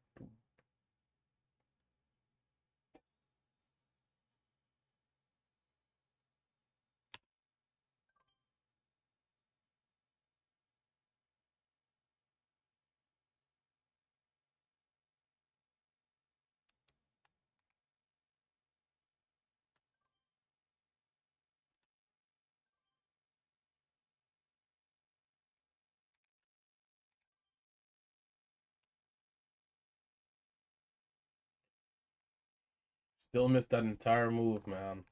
still missed that entire move, man.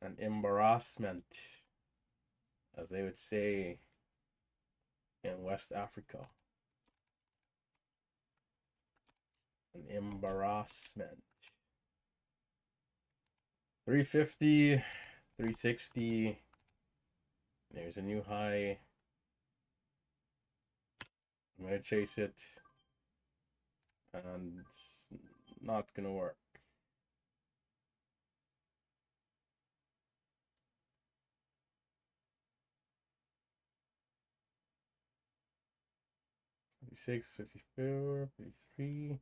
An embarrassment, as they would say in West Africa. An embarrassment. 350, 360. There's a new high. I'm going to chase it. And it's not going to work. $56, $54, $53.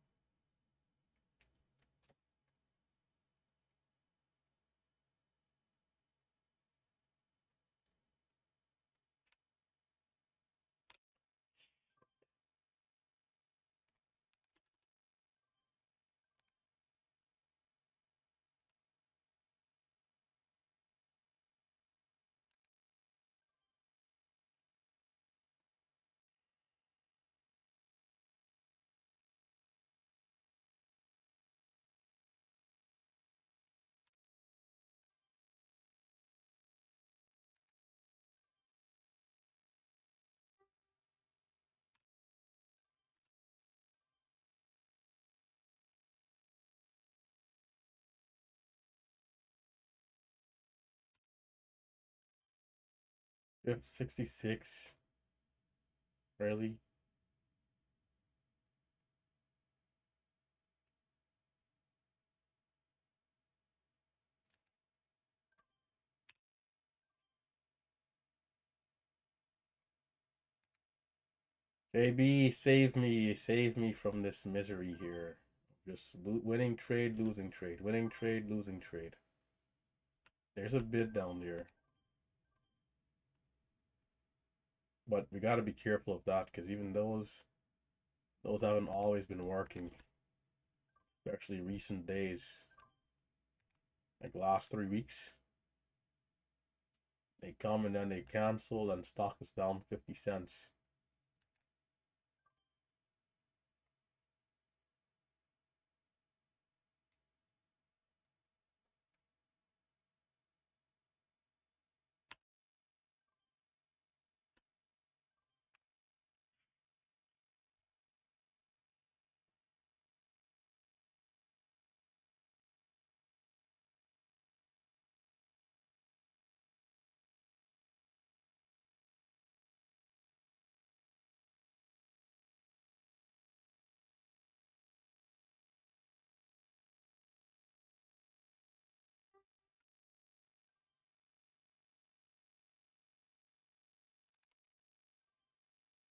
Fifth 66. Really? JB, save me from this misery here. Just winning trade, losing trade, winning trade, losing trade. There's a bid down there. But we got to be careful of that because even those haven't always been working. Especially recent days. Like last 3 weeks. They come and then they cancel and stock is down 50 cents.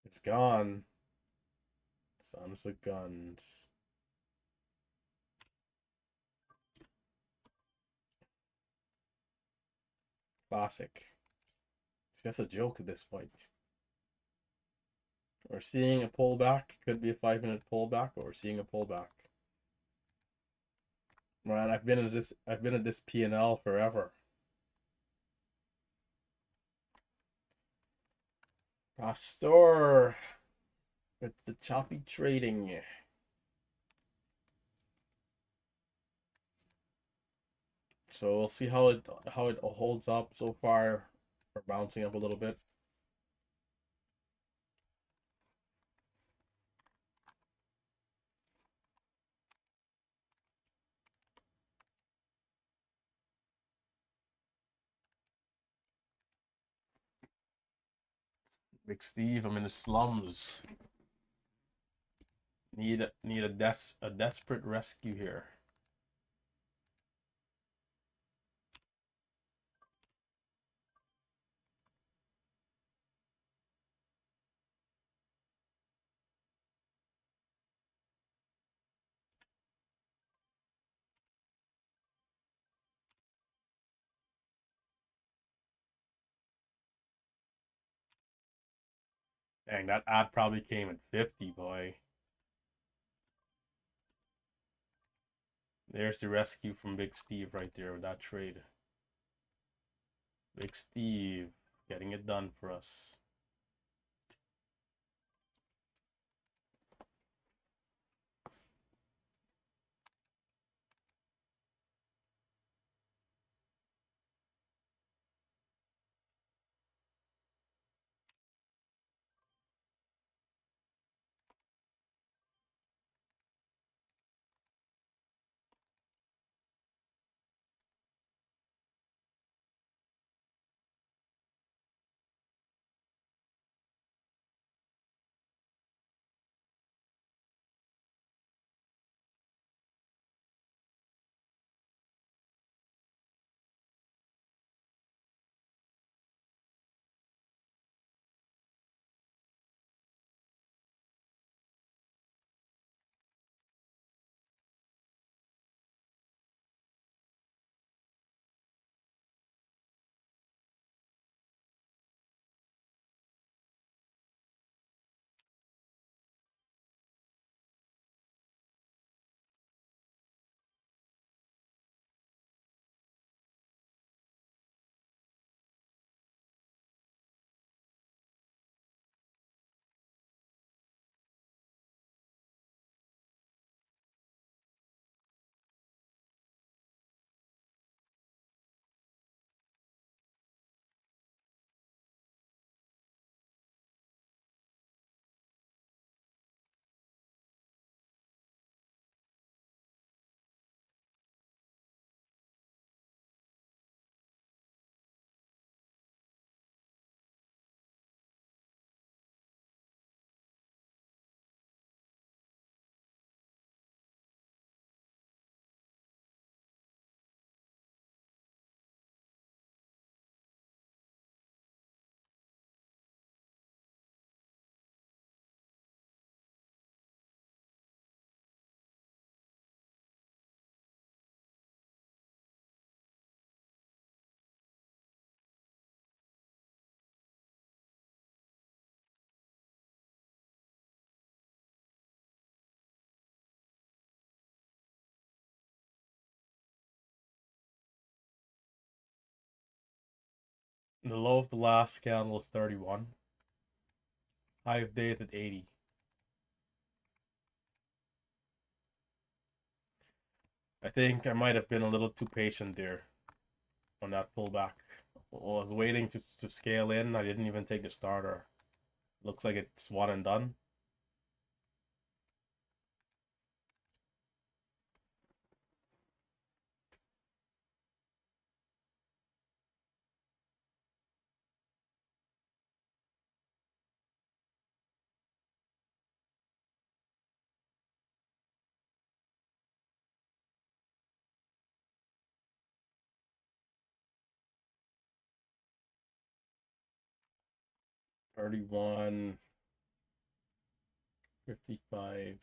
It's gone. Sons of guns. Classic. It's just a joke at this point. We're seeing a pullback. Could be a 5-minute pullback, or we're seeing a pullback. Man, I've been at this P&L forever. Pastor with the choppy trading. So we'll see how it holds up so far. We're bouncing up a little bit. Big Steve, I'm in the slums. Need a desperate rescue here. Dang, that ad probably came at 50, boy. There's the rescue from Big Steve right there with that trade. Big Steve getting it done for us. The low of the last candle is 31. High of days at 80. I think I might have been a little too patient there on that pullback. I was waiting to scale in. I didn't even take the starter. Looks like it's one and done. $31, $55.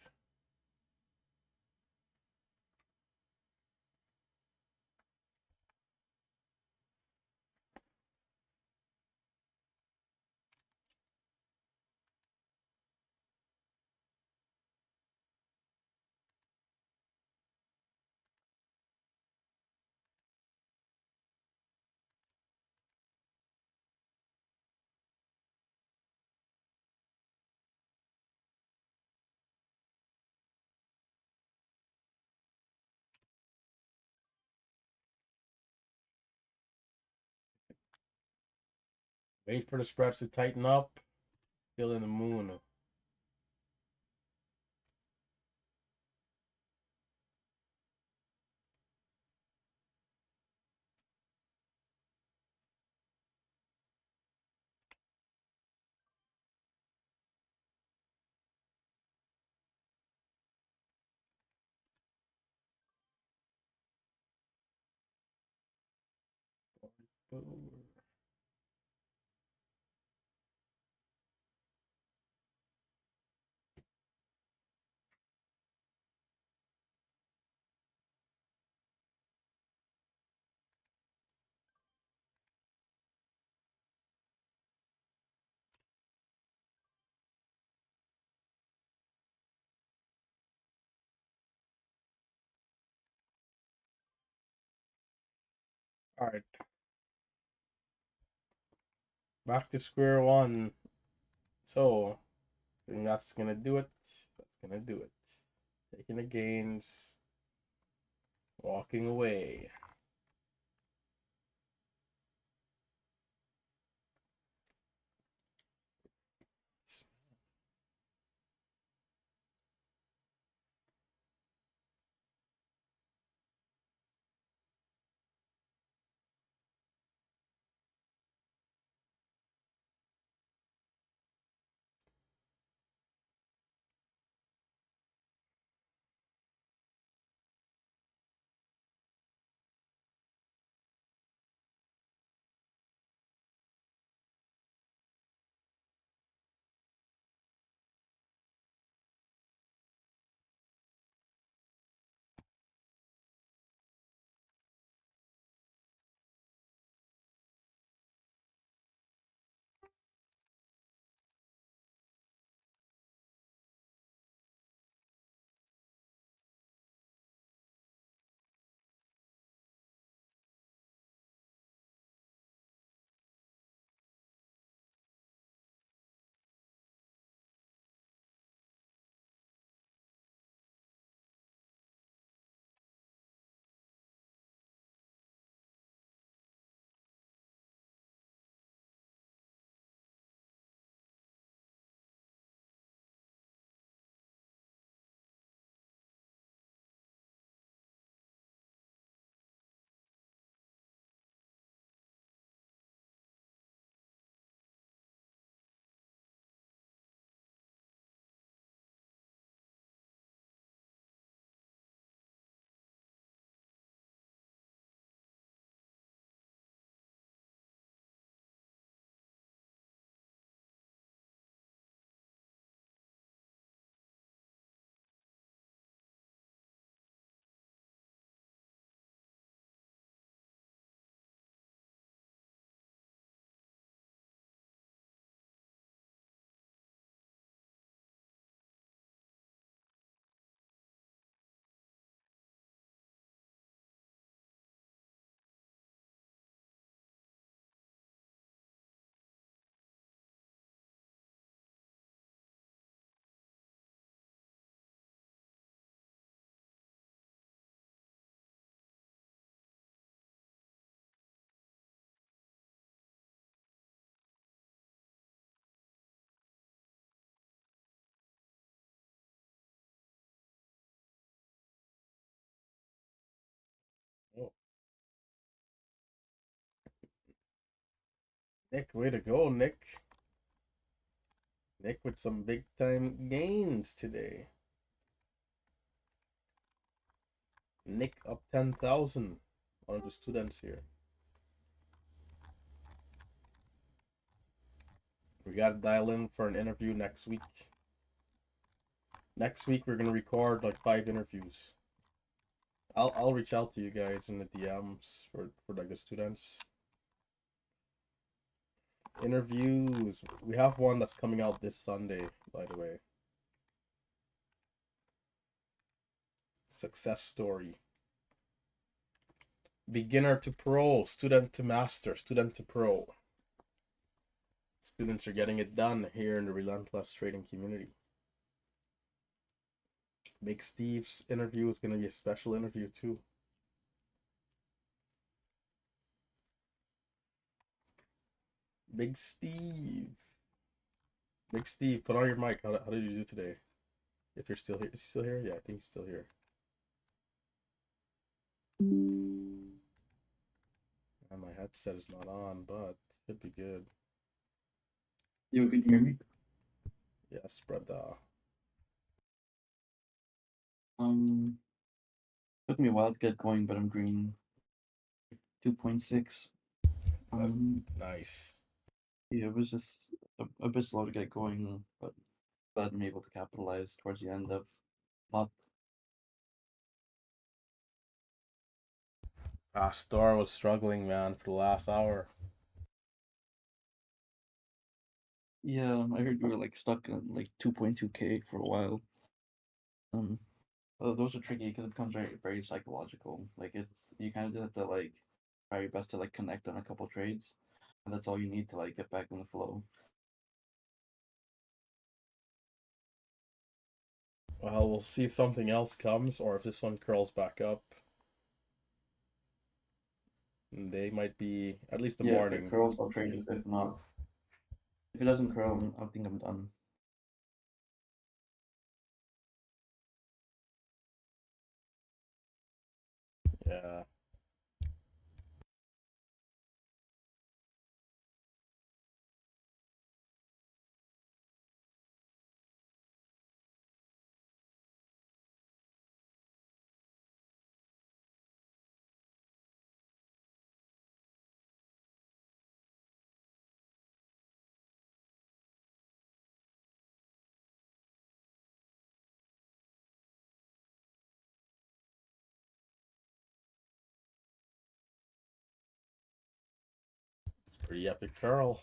Wait for the spreads to tighten up. Still in the moon. All right, back to square one. So, I think that's gonna do it. That's gonna do it. Taking the gains, walking away. Nick, way to go, Nick. Nick with some big time gains today. Nick up 10,000. One of the students here. We gotta dial in for an interview next week. Next week we're gonna record like 5 interviews. I'll reach out to you guys in the DMs for like the students. Interviews. We have one that's coming out this Sunday, by the way. Success story. Beginner to pro, student to master, student to pro. Students are getting it done here in the Relentless trading community. Big Steve's interview is going to be a special interview too. Big Steve. Big Steve, put on your mic. How did you do today? If you're still here. Is he still here? Yeah, I think he's still here. And my headset is not on, but should be good. You can hear me? Yes, brother. Took me a while to get going, but I'm green 2.6. Nice. Yeah, it was just a bit slow to get going, but glad I'm able to capitalize towards the end of month. Star was struggling, man, for the last hour. Yeah, I heard you were like stuck in like 2.2k for a while. Those are tricky because it becomes very psychological. Like it's you kind of just have to like try your best to like connect on a couple trades, and that's all you need to like get back in the flow. Well, we'll see if something else comes or if this one curls back up. They might be at least the Yeah, if morning. it curls, I'll trade it. If not, if it doesn't curl, I think I'm done. Yeah. It's pretty epic curl.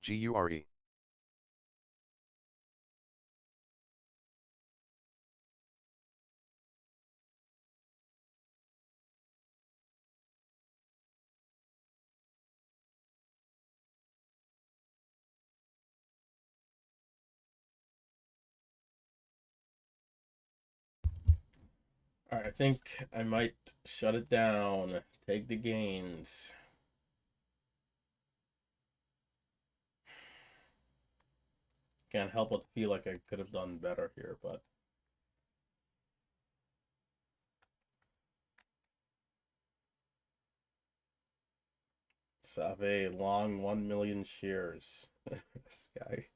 GURE. All right, I think I might shut it down. Take the gains. Can't help but feel like I could have done better here, but Save long 1 million shares. This guy.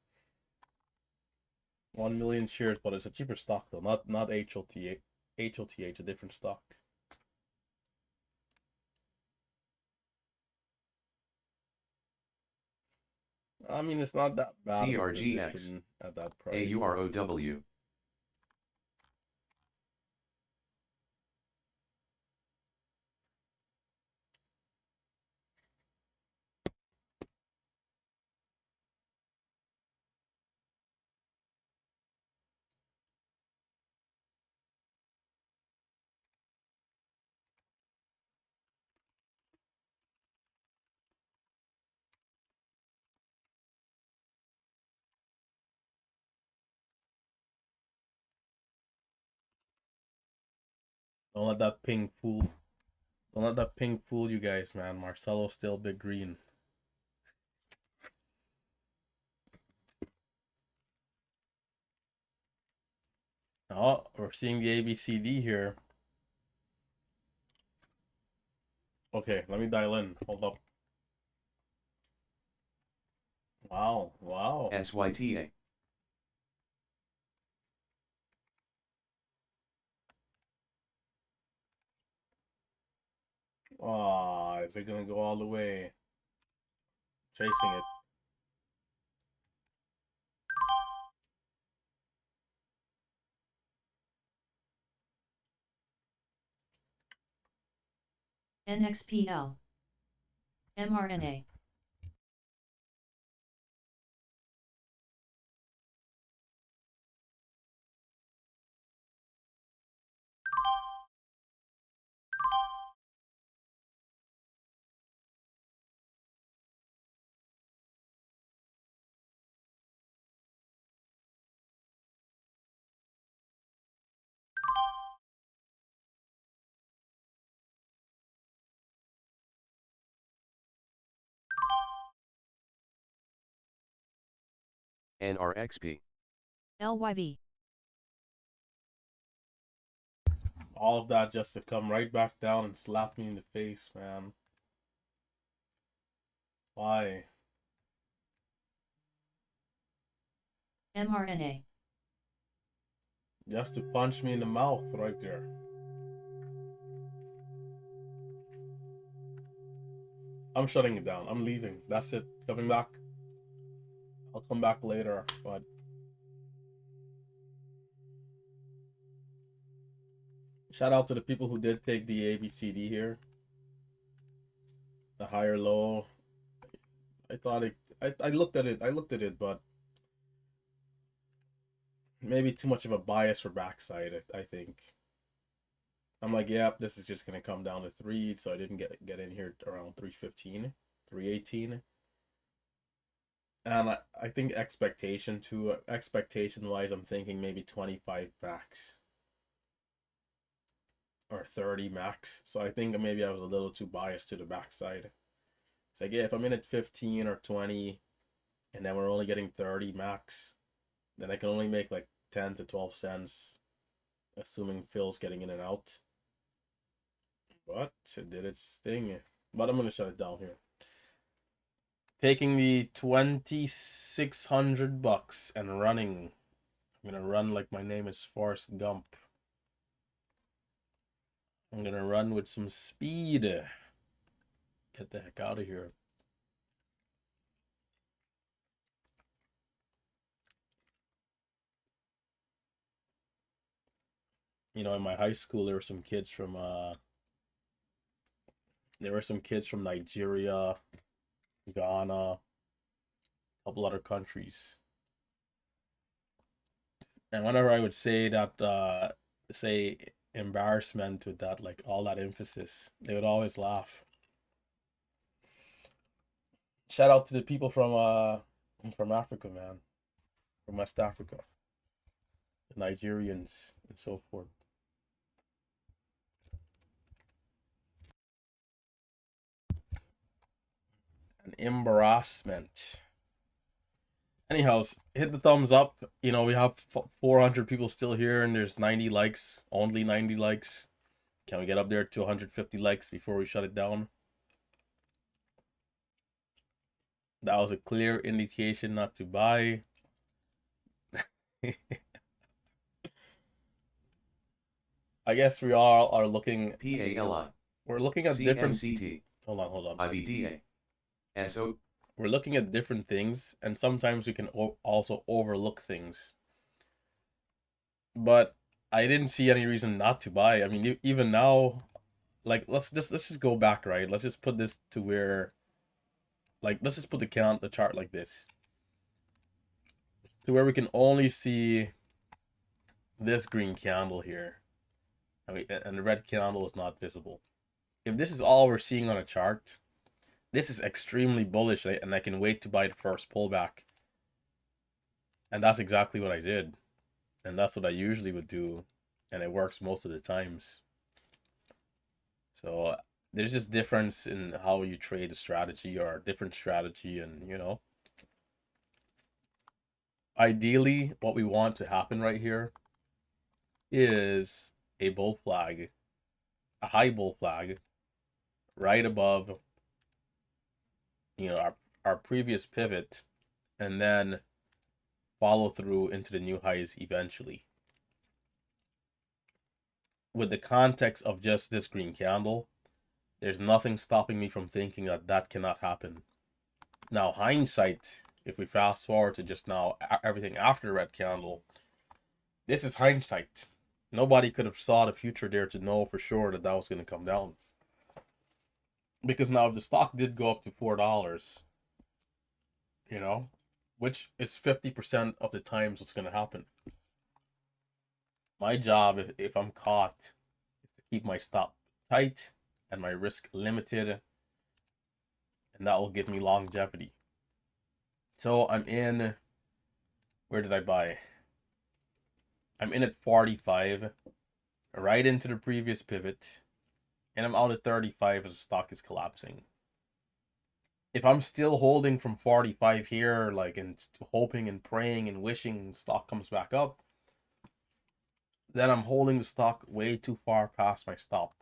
1 million shares, but it's a cheaper stock though, not HLTH. HLTH, a different stock. I mean, it's not that bad of a CRGX. position at that price. AUROW. Don't let that ping fool. Don't let that ping fool you guys, man. Marcelo's still big green. Oh, we're seeing the ABCD here. Okay, let me dial in. Hold up. Wow, wow. SYTA. Ah, is it gonna go all the way? Chasing it. NXPL. mRNA. NRXP. LYV. All of that just to come right back down and slap me in the face, man. Why? mRNA. Just to punch me in the mouth right there. I'm shutting it down. I'm leaving. That's it. Coming back. I'll come back later, but shout out to the people who did take the ABCD here. The higher low. I thought it I looked at it, but maybe too much of a bias for backside, I think. I'm like, yep, this is just gonna come down to 3, so I didn't get in here around 315, 318. And I think expectation wise, I'm thinking maybe 25 max or 30 max. So I think maybe I was a little too biased to the backside. It's like, yeah, if I'm in at 15 or 20 and then we're only getting 30 max, then I can only make like 10 to 12 cents, assuming Phil's getting in and out. But it did its thing. But I'm gonna shut it down here. Taking the 2,600 bucks and running. I'm gonna run like my name is Forrest Gump. I'm gonna run with some speed. Get the heck out of here. You know, in my high school there were some kids from Nigeria, Ghana, a couple other countries. And whenever I would say that, say embarrassment with that, like all that emphasis, they would always laugh. Shout out to the people from Africa, man, from West Africa, the Nigerians and so forth. An embarrassment. Anyhow, hit the thumbs up. You know, we have 400 people still here, and there's 90 likes, only 90 likes. Can we get up there to 150 likes before we shut it down? That was a clear indication not to buy. I guess we all are looking. PALI, We're looking at different. CMCT, Hold on. IVDA, SO. We're looking at different things, and sometimes we can also overlook things. But I didn't see any reason not to buy. I mean, even now, like let's just go back, right? Let's just put this to where, like, let's just put the chart like this, to where we can only see this green candle here. I mean, and the red candle is not visible. If this is all we're seeing on a chart, this is extremely bullish, and I can wait to buy the first pullback. And that's exactly what I did. And that's what I usually would do. And it works most of the times. So there's just difference in how you trade a strategy, or a different strategy. And, you know, ideally, what we want to happen right here is a bull flag, a high bull flag, right above, you know, our previous pivot, and then follow through into the new highs eventually. With the context of just this green candle, there's nothing stopping me from thinking that that cannot happen. Now, hindsight, if we fast forward to just now, everything after the red candle, this is hindsight. Nobody could have saw the future there to know for sure that that was going to come down. Because now if the stock did go up to $4, you know, which is 50% of the times what's going to happen. My job, if I'm caught, is to keep my stop tight and my risk limited, and that will give me longevity. So I'm in, where did I buy? I'm in at 45, right into the previous pivot, and I'm out at 35 as the stock is collapsing. If I'm still holding from 45 here, like, and hoping and praying and wishing stock comes back up, then I'm holding the stock way too far past my stop.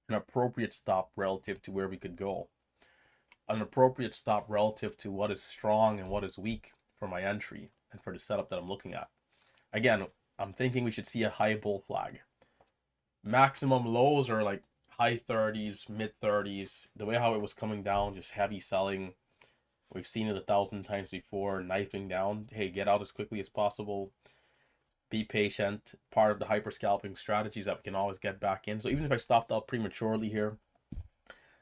An appropriate stop relative to where we could go. An appropriate stop relative to what is strong and what is weak for my entry and for the setup that I'm looking at. Again, I'm thinking we should see a high bull flag. Maximum lows are like high 30s, mid 30s. The way how it was coming down, just heavy selling. We've seen it 1,000 times before, knifing down. Hey, get out as quickly as possible. Be patient. Part of the hyper scalping strategies that we can always get back in. So even if I stopped out prematurely here,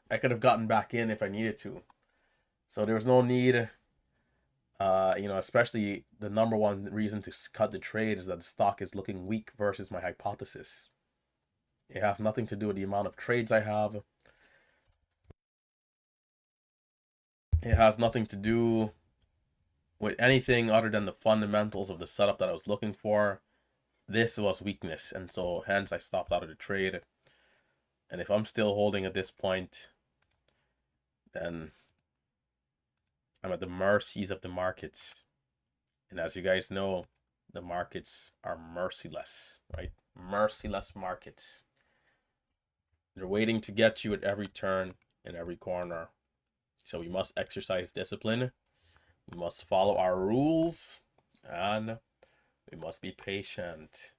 I could have gotten back in if I needed to. So there was no need, you know, especially the number one reason to cut the trade is that the stock is looking weak versus my hypothesis. It has nothing to do with the amount of trades I have. It has nothing to do with anything other than the fundamentals of the setup that I was looking for. This was weakness, and so hence I stopped out of the trade. And if I'm still holding at this point, then I'm at the mercies of the markets. And as you guys know, the markets are merciless, right? Merciless markets. They're waiting to get you at every turn and every corner. So we must exercise discipline. We must follow our rules, and we must be patient.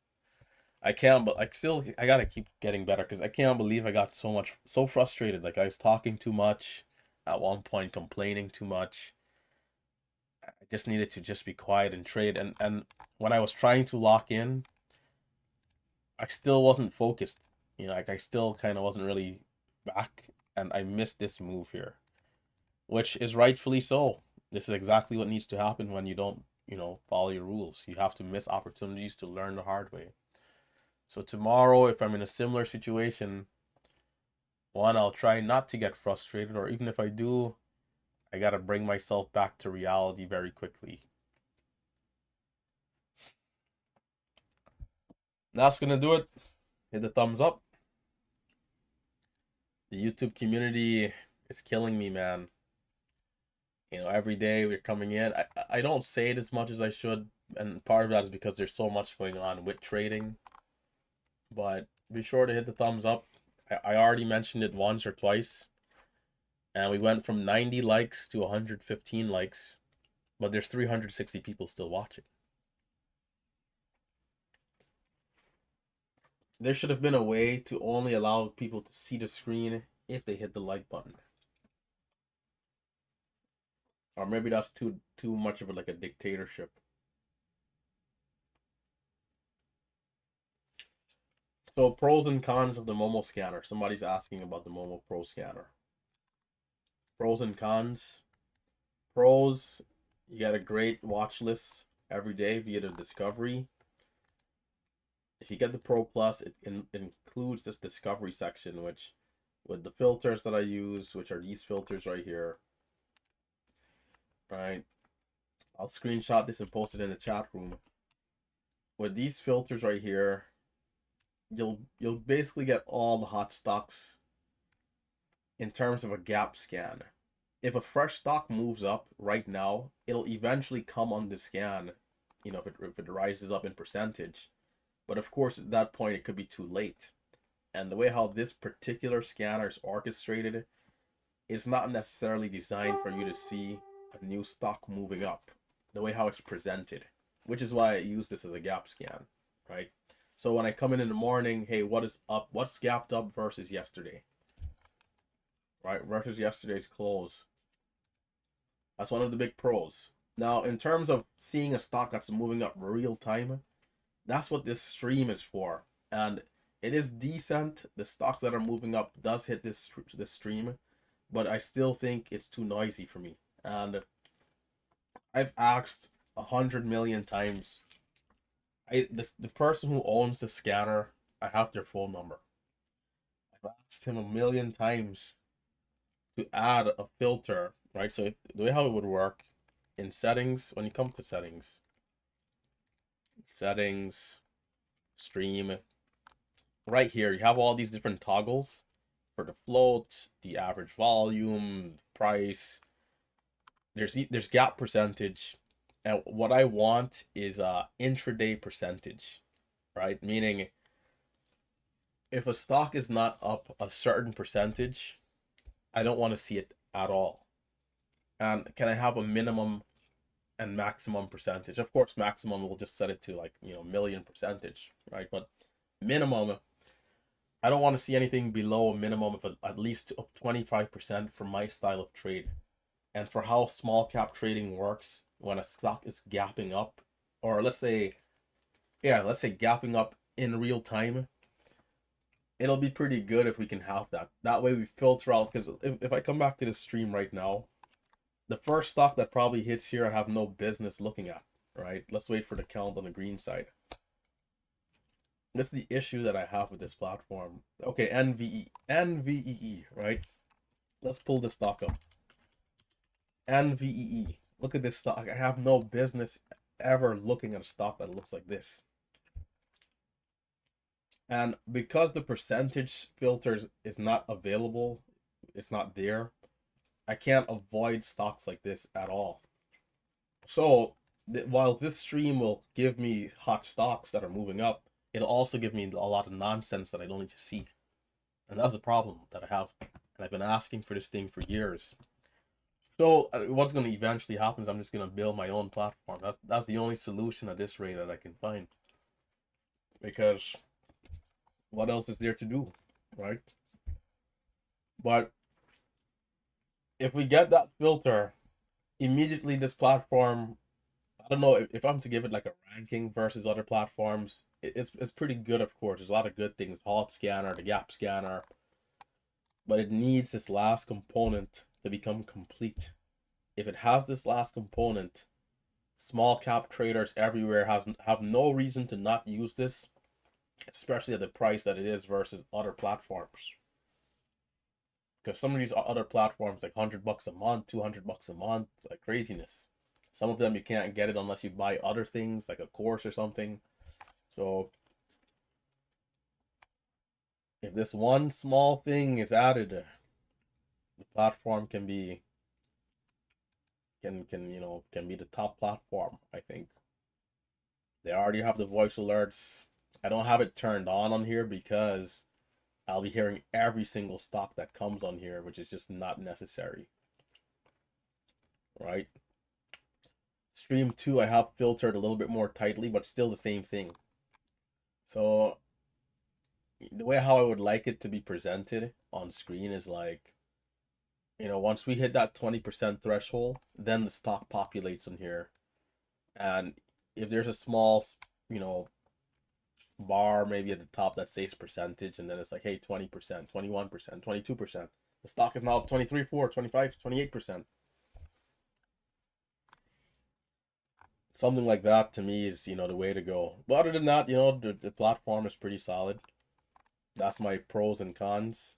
I gotta keep getting better, because I can't believe I got so frustrated. Like, I was talking too much at one point, complaining too much. I just needed to just be quiet and trade. And when I was trying to lock in, I still wasn't focused. You know, like, I still kind of wasn't really back, and I missed this move here, which is rightfully so. This is exactly what needs to happen when you don't, follow your rules. You have to miss opportunities to learn the hard way. So tomorrow, if I'm in a similar situation, one, I'll try not to get frustrated, or even if I do, I gotta bring myself back to reality very quickly. That's gonna do it. Hit the thumbs up. The YouTube community is killing me, man. Every day we're coming in. I don't say it as much as I should, and part of that is because there's so much going on with trading. But be sure to hit the thumbs up. I already mentioned it once or twice, and we went from 90 likes to 115 likes, but there's 360 people still watching. There should have been a way to only allow people to see the screen if they hit the like button. Or maybe that's too much of a dictatorship. So pros and cons of the Momo scanner. Somebody's asking about the Momo Pro scanner. Pros and cons. Pros, you get a great watch list every day via the Discovery. If you get the Pro Plus, it includes this Discovery section, which with the filters that I use, which are these filters right here. Right. I'll screenshot this and post it in the chat room. With these filters right here, you'll basically get all the hot stocks in terms of a gap scan. If a fresh stock moves up right now, it'll eventually come on the scan, if it rises up in percentage. But of course, at that point, it could be too late. And the way how this particular scanner is orchestrated, it's not necessarily designed for you to see a new stock moving up. The way how it's presented, which is why I use this as a gap scan, right? So when I come in the morning, hey, what is up? What's gapped up versus yesterday? Right, versus yesterday's close. That's one of the big pros. Now, in terms of seeing a stock that's moving up real time, that's what this stream is for. And it is decent. The stocks that are moving up does hit this stream, but I still think it's too noisy for me. And I've asked 100 million times. The person who owns the scanner, I have their phone number. I've asked him a million times to add a filter, right? So the way how it would work in settings, when you come to settings, stream, right here, you have all these different toggles for the float, the average volume, price. There's gap percentage, and what I want is intraday percentage, right? Meaning, if a stock is not up a certain percentage, I don't want to see it at all. And can I have a minimum and maximum percentage? Of course, maximum we'll just set it to million percentage, right? But minimum, I don't want to see anything below a minimum of at least 25% for my style of trade. And for how small cap trading works, when a stock is gapping up, or let's say gapping up in real time, it'll be pretty good if we can have that. That way we filter out, because if I come back to the stream right now, the first stock that probably hits here, I have no business looking at, right? Let's wait for the count on the green side. This is the issue that I have with this platform. Okay, NVEE, right? Let's pull this stock up. NVEE. Look at this stock. I have no business ever looking at a stock that looks like this. And because the percentage filters is not available, it's not there, I can't avoid stocks like this at all. So while this stream will give me hot stocks that are moving up, it'll also give me a lot of nonsense that I don't need to see. And that's the problem that I have. And I've been asking for this thing for years. So what's going to eventually happen is I'm just going to build my own platform. That's the only solution at this rate that I can find. Because what else is there to do, right? But if we get that filter, immediately this platform, I don't know if I'm to give it like a ranking versus other platforms, it's pretty good, of course. There's a lot of good things, the hot scanner, the gap scanner, but it needs this last component to become complete. if it has this last component, small cap traders everywhere have no reason to not use this, especially at the price that it is versus other platforms. Because some of these other platforms, like $100 a month, $200 a month, like craziness. Some of them you can't get it unless you buy other things, like a course or something. So if this one small thing is added, the platform can be can be the top platform, I think. They already have the voice alerts. I don't have it turned on here because I'll be hearing every single stock that comes on here, which is just not necessary. Right? Stream 2 I have filtered a little bit more tightly, but still the same thing. So the way how I would like it to be presented on screen is like, once we hit that 20% threshold, then the stock populates in here. And if there's a small, bar maybe at the top that says percentage, and then it's like, hey, 20%, 21%, 22%. The stock is now up 23, 4, 25, 28%. Something like that to me is, the way to go. But other than that, the platform is pretty solid. That's my pros and cons.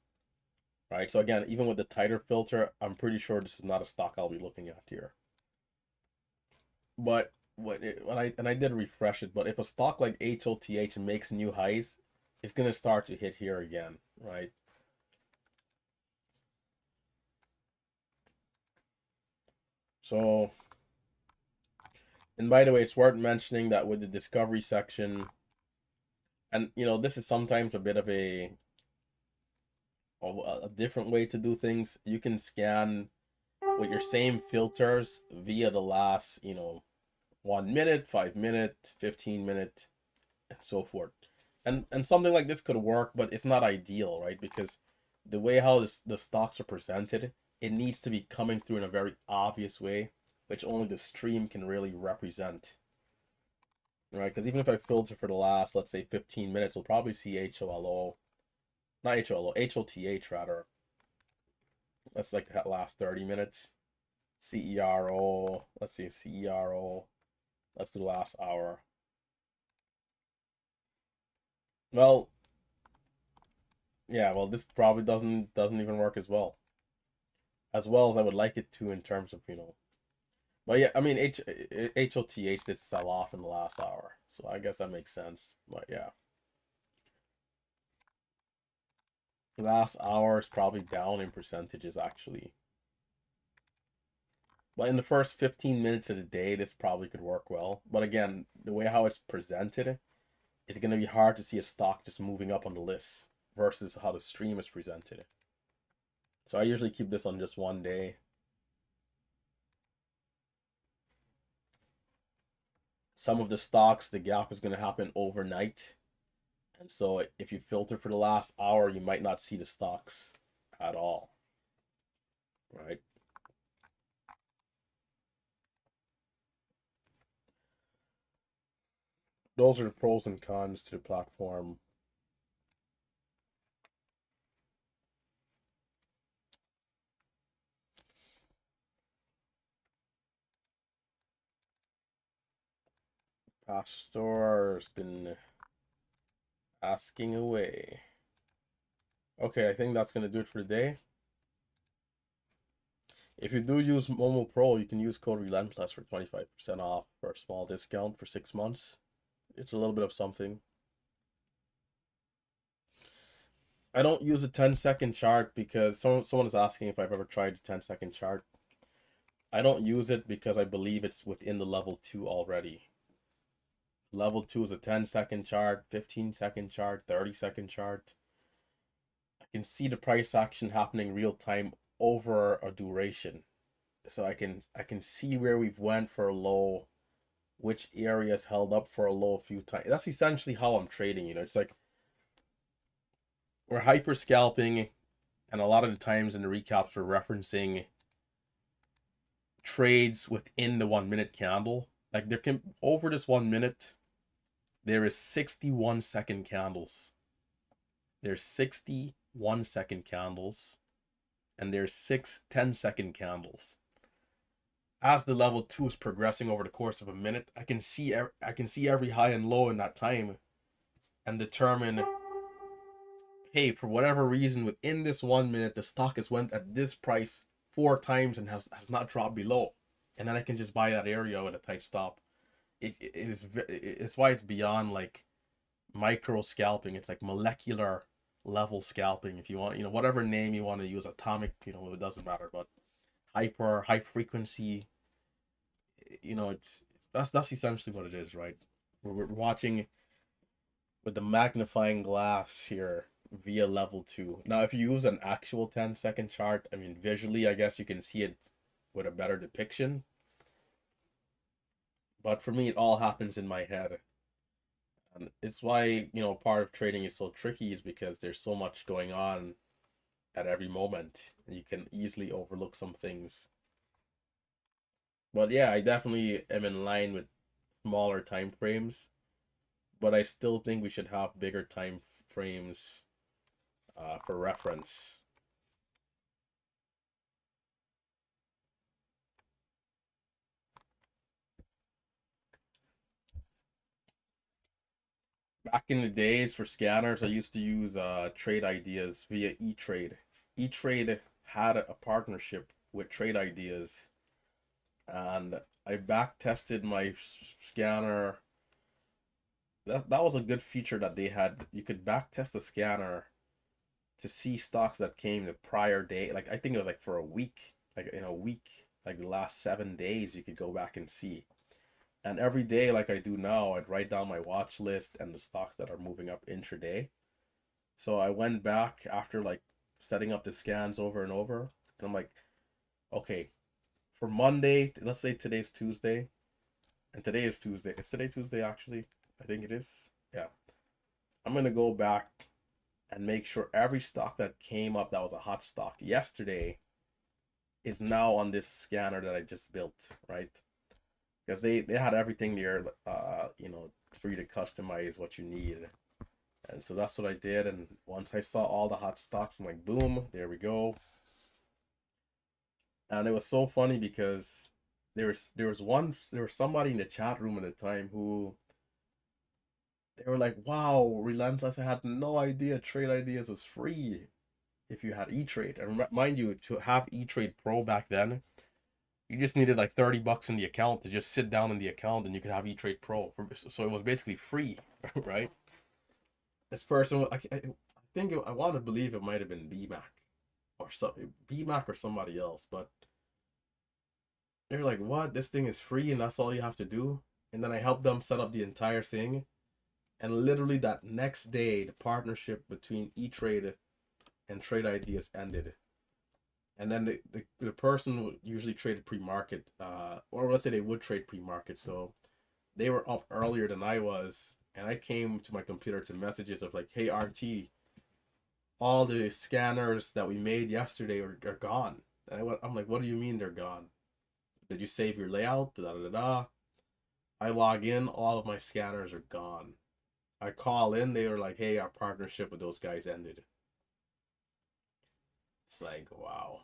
Right? So again, even with the tighter filter, I'm pretty sure this is not a stock I'll be looking at here. But when I did refresh it, but if a stock like HOTH makes new highs, it's gonna start to hit here again, right? So, and by the way, it's worth mentioning that with the discovery section, and this is sometimes a bit of a different way to do things. You can scan with your same filters via the last 1 minute, 5 minute, 15 minute, and so forth. And something like this could work, but it's not ideal, right? Because the way how the stocks are presented, it needs to be coming through in a very obvious way, which only the stream can really represent. Right? Because even if I filter for the last, let's say 15 minutes, we'll probably see HOLO, not HOLO, HOTH rather. That's like that last 30 minutes. CERO, let's see, CERO. Let's do the last hour. Well, yeah, well, this probably doesn't even work as well as I would like it to in terms of But yeah, I mean HOTH did sell off in the last hour, so I guess that makes sense. But yeah, the last hour is probably down in percentages actually. But in the first 15 minutes of the day, this probably could work well. But again, the way how it's presented, it's going to be hard to see a stock just moving up on the list versus how the stream is presented. So I usually keep this on just one day. Some of the stocks, the gap is going to happen overnight. And so if you filter for the last hour, you might not see the stocks at all. Right? Those are the pros and cons to the platform. Pastor's been asking away. Okay, I think that's going to do it for today. If you do use Momo Pro, you can use code Relentless for 25% off for a small discount for 6 months. It's a little bit of something. I don't use a 10-second chart because someone is asking if I've ever tried a 10-second chart. I don't use it because I believe it's within the level 2 already. Level 2 is a 10-second chart, 15-second chart, 30-second chart. I can see the price action happening real time over a duration. So I can see where we've went for a low, which areas held up for a low a few times. That's essentially how I'm trading, It's like we're hyper scalping, and a lot of the times in the recaps we're referencing trades within the 1 minute candle. Like there can over this 1 minute, there is 61-second candles. There's 61-second candles, and there's 6 10-second candles. as the level 2 is progressing over the course of a minute, I can see every high and low in that time and determine, hey, for whatever reason within this 1 minute the stock has went at this price 4 times and has not dropped below, and then I can just buy that area with a tight stop. It's why it's beyond like micro scalping. It's like molecular level scalping, if you want, whatever name you want to use, atomic, it doesn't matter, but high frequency, it's that's essentially what it is, right? We're watching with the magnifying glass here via level 2. Now if you use an actual 10-second chart, I mean, visually I guess you can see it with a better depiction, but for me it all happens in my head. And it's why, part of trading is so tricky, is because there's so much going on at every moment. You can easily overlook some things. But yeah, I definitely am in line with smaller time frames, but I still think we should have bigger time frames for reference. Back in the days for scanners, I used to use trade ideas via E-Trade. E-Trade had a partnership with Trade Ideas, and I back tested my scanner. That was a good feature that they had. You could back test the scanner to see stocks that came the prior day. Like I think it was like for a week, like in a week, like the last 7 days, you could go back and see. And every day, like I do now, I'd write down my watch list and the stocks that are moving up intraday. So I went back after like setting up the scans over and over, and I'm like, okay, for Monday, let's say today's Tuesday, and today is Tuesday. Is today Tuesday actually? I think it is. Yeah. I'm gonna go back and make sure every stock that came up that was a hot stock yesterday is now on this scanner that I just built, right? Because they had everything there, for you to customize what you need. And so that's what I did. And once I saw all the hot stocks, I'm like, boom, there we go. And it was so funny because there was somebody in the chat room at the time who, they were like, wow, Relentless, I had no idea Trade Ideas was free if you had E-Trade. And mind you, to have E-Trade Pro back then, you just needed like $30 in the account to just sit down in the account, and you could have E-Trade Pro. So it was basically free, right? This person, I think I want to believe it might have been BMAC or somebody else, but they're like, what? This thing is free and that's all you have to do? And then I helped them set up the entire thing. And literally that next day, the partnership between E-Trade and Trade Ideas ended. And then the person would usually trade pre-market, or let's say they would trade pre-market. So they were up earlier than I was, and I came to my computer to messages of like, hey RT, all the scanners that we made yesterday are gone. And I'm like, what do you mean they're gone? Did you save your layout? Da da da da. I log in, all of my scanners are gone. I call in, they were like, hey, our partnership with those guys ended. It's like, wow.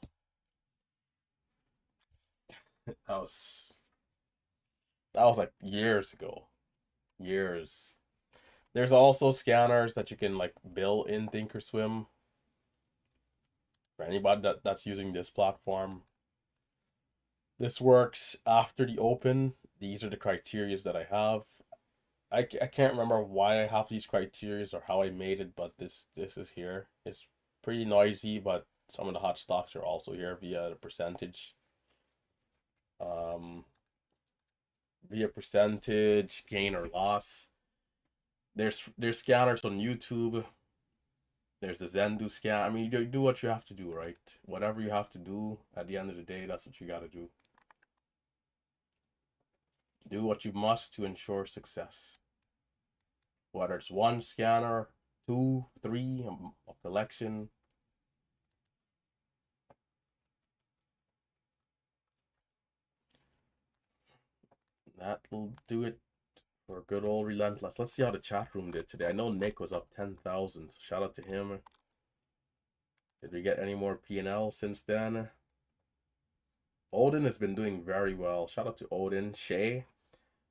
That was like years ago. Years. There's also scanners that you can like bill in Thinkorswim for anybody that's using this platform. This works after the open. These are the criterias that I have. I can't remember why I have these criterias or how I made it, but this is here. It's pretty noisy, but some of the hot stocks are also here via the percentage. Via percentage, gain or loss. There's scanners on YouTube. There's the Zendu scan. I mean, you do what you have to do, right? Whatever you have to do, at the end of the day, that's what you got to do. Do what you must to ensure success. Whether it's one scanner, 2, 3, a collection. That'll do it for good old Relentless. Let's see how the chat room did today. I know Nick was up 10,000, so shout out to him. Did we get any more P&L since then? Odin has been doing very well. Shout out to Odin, Shay.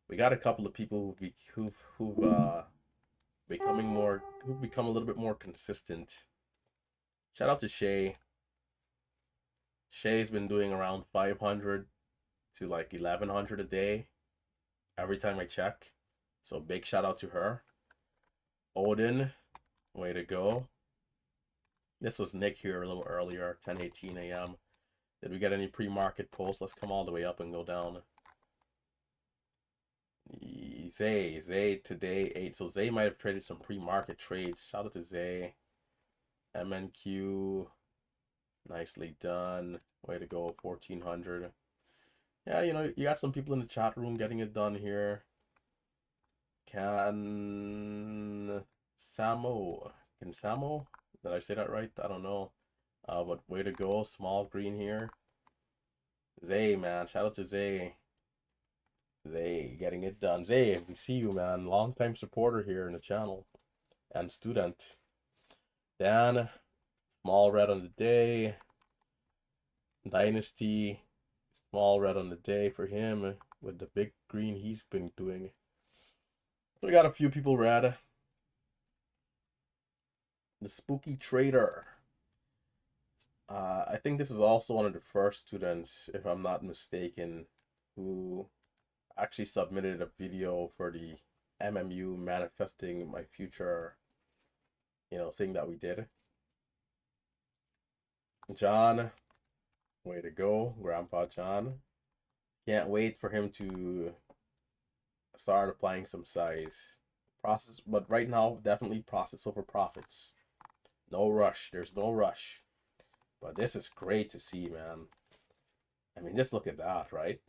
We got a couple of people who've become a little bit more consistent. Shout out to Shay. Shay's been doing around 500 to like 1100 a day every time I check. So big shout out to her. Odin, way to go. This was Nick here a little earlier, 10:18 a.m. Did we get any pre-market pulls? Let's come all the way up and go down. Zay today 8. So Zay might have traded some pre-market trades. Shout out to Zay. MNQ, nicely done. Way to go, 1400. Yeah, you know, you got some people in the chat room getting it done here. Can Samo, did I say that right? I don't know. But way to go, small green here. Zay, man, shout out to Zay. Zay, getting it done. Zay, we see you, man. Long time supporter here in the channel and student. Dan, small red on the day. Dynasty, small red on the day for him with the big green he's been doing. So we got a few people red. The Spooky Trader. I think this is also one of the first students, if I'm not mistaken, who actually submitted a video for the MMU manifesting my future, you know, thing that we did. John, way to go, Grandpa John. Can't wait for him to start applying some size. Process, but right now, definitely process over profits. No rush. There's no rush. But this is great to see, man. I mean, just look at that, right?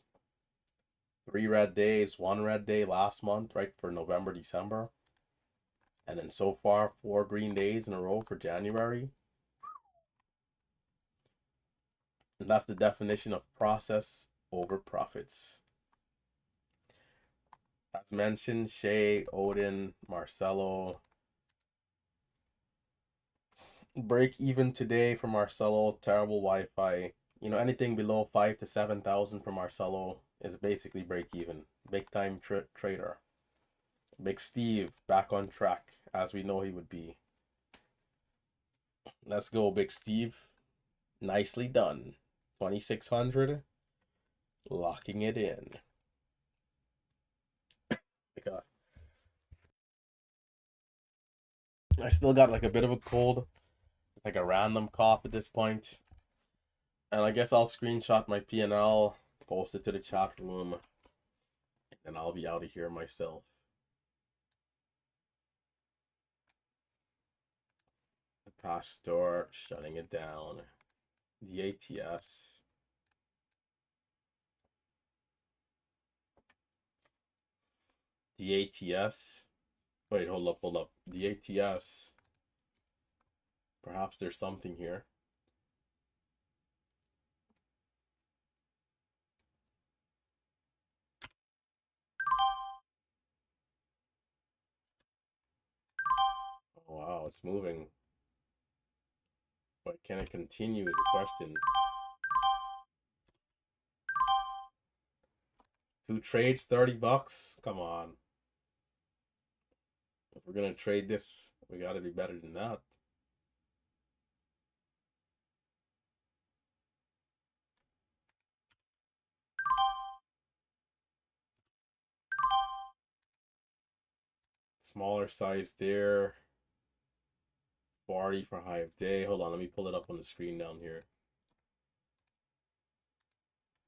3 red days, 1 red day last month, right, for November, December. And then so far, 4 green days in a row for January. And that's the definition of process over profits. As mentioned, Shay, Odin, Marcelo. Break even today for Marcelo. Terrible Wi-Fi. You know, anything below 5 to 7,000 for Marcelo is basically break even. Big time trader. Big Steve back on track as we know he would be. Let's go, Big Steve. Nicely done. 2,600. Locking it in. God. I still got like a bit of a cold. Like a random cough at this point. And I guess I'll screenshot my P&L, post it to the chat room, and I'll be out of here myself. The pastor shutting it down. The ATS. The ATS. Wait, hold up. The ATS. Perhaps there's something here. Oh, wow, it's moving. But can it continue is the question. 2 trades, 30 bucks? Come on. If we're gonna trade this, we gotta be better than that. Smaller size there. 40 for high of day. Hold on, let me pull it up on the screen down here.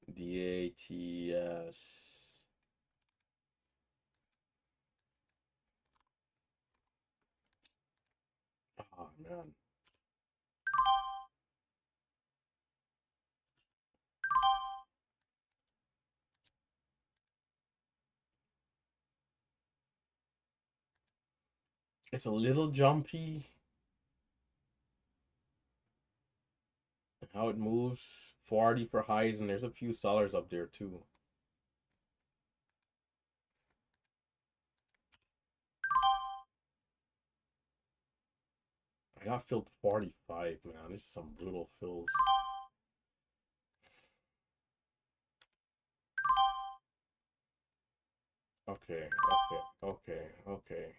DATS. Oh man. It's a little jumpy. How it moves. 40 for highs, and there's a few sellers up there too. I got filled 45, man. This is some brutal fills. Okay, okay.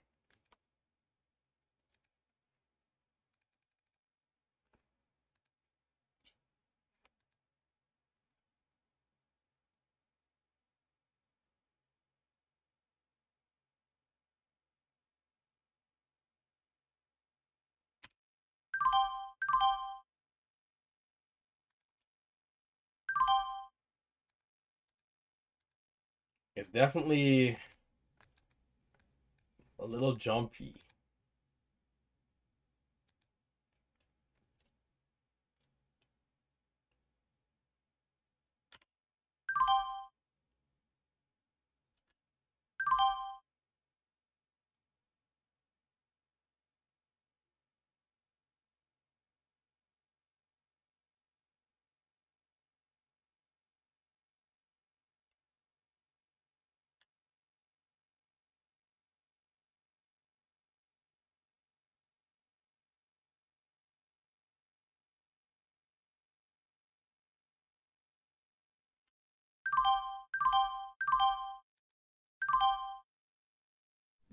It's definitely a little jumpy.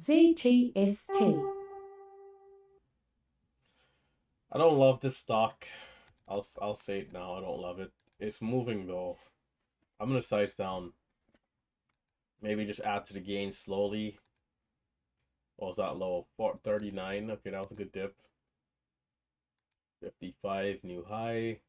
ZTST. I don't love this stock. I'll say it now. I don't love it. It's moving though. I'm gonna size down. Maybe just add to the gain slowly. What was that low? 39. Okay, that was a good dip. 55 new high.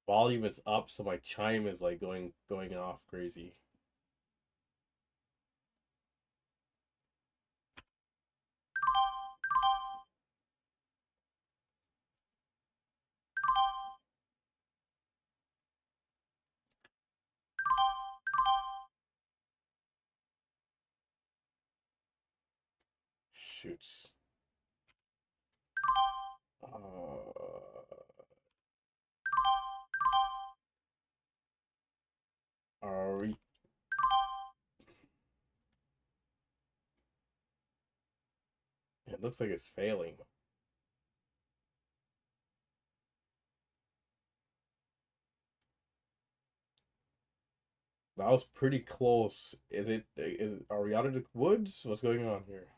Volume is up, so my chime is like going off crazy. Shoots. Are we? It looks like it's failing. That was pretty close. Are we out of the woods? What's going on here?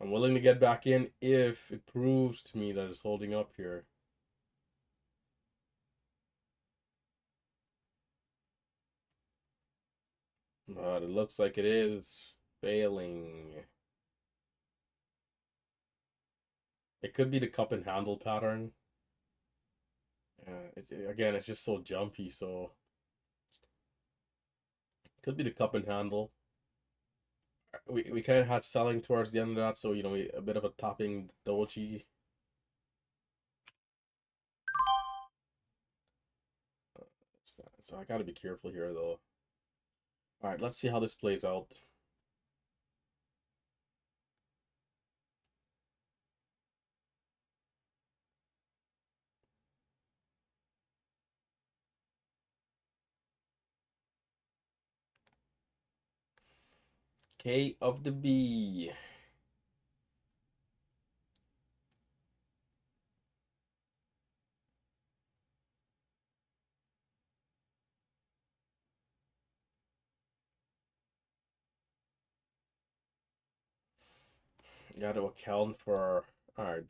I'm willing to get back in if it proves to me that it's holding up here. It looks like it is failing. It could be the cup and handle pattern. Again, it's just so jumpy, so could be the cup and handle. We kind of had selling towards the end of that, so you know, a bit of a topping doji. So I got to be careful here, though. All right, let's see how this plays out. K of the B. Got to account for. All right,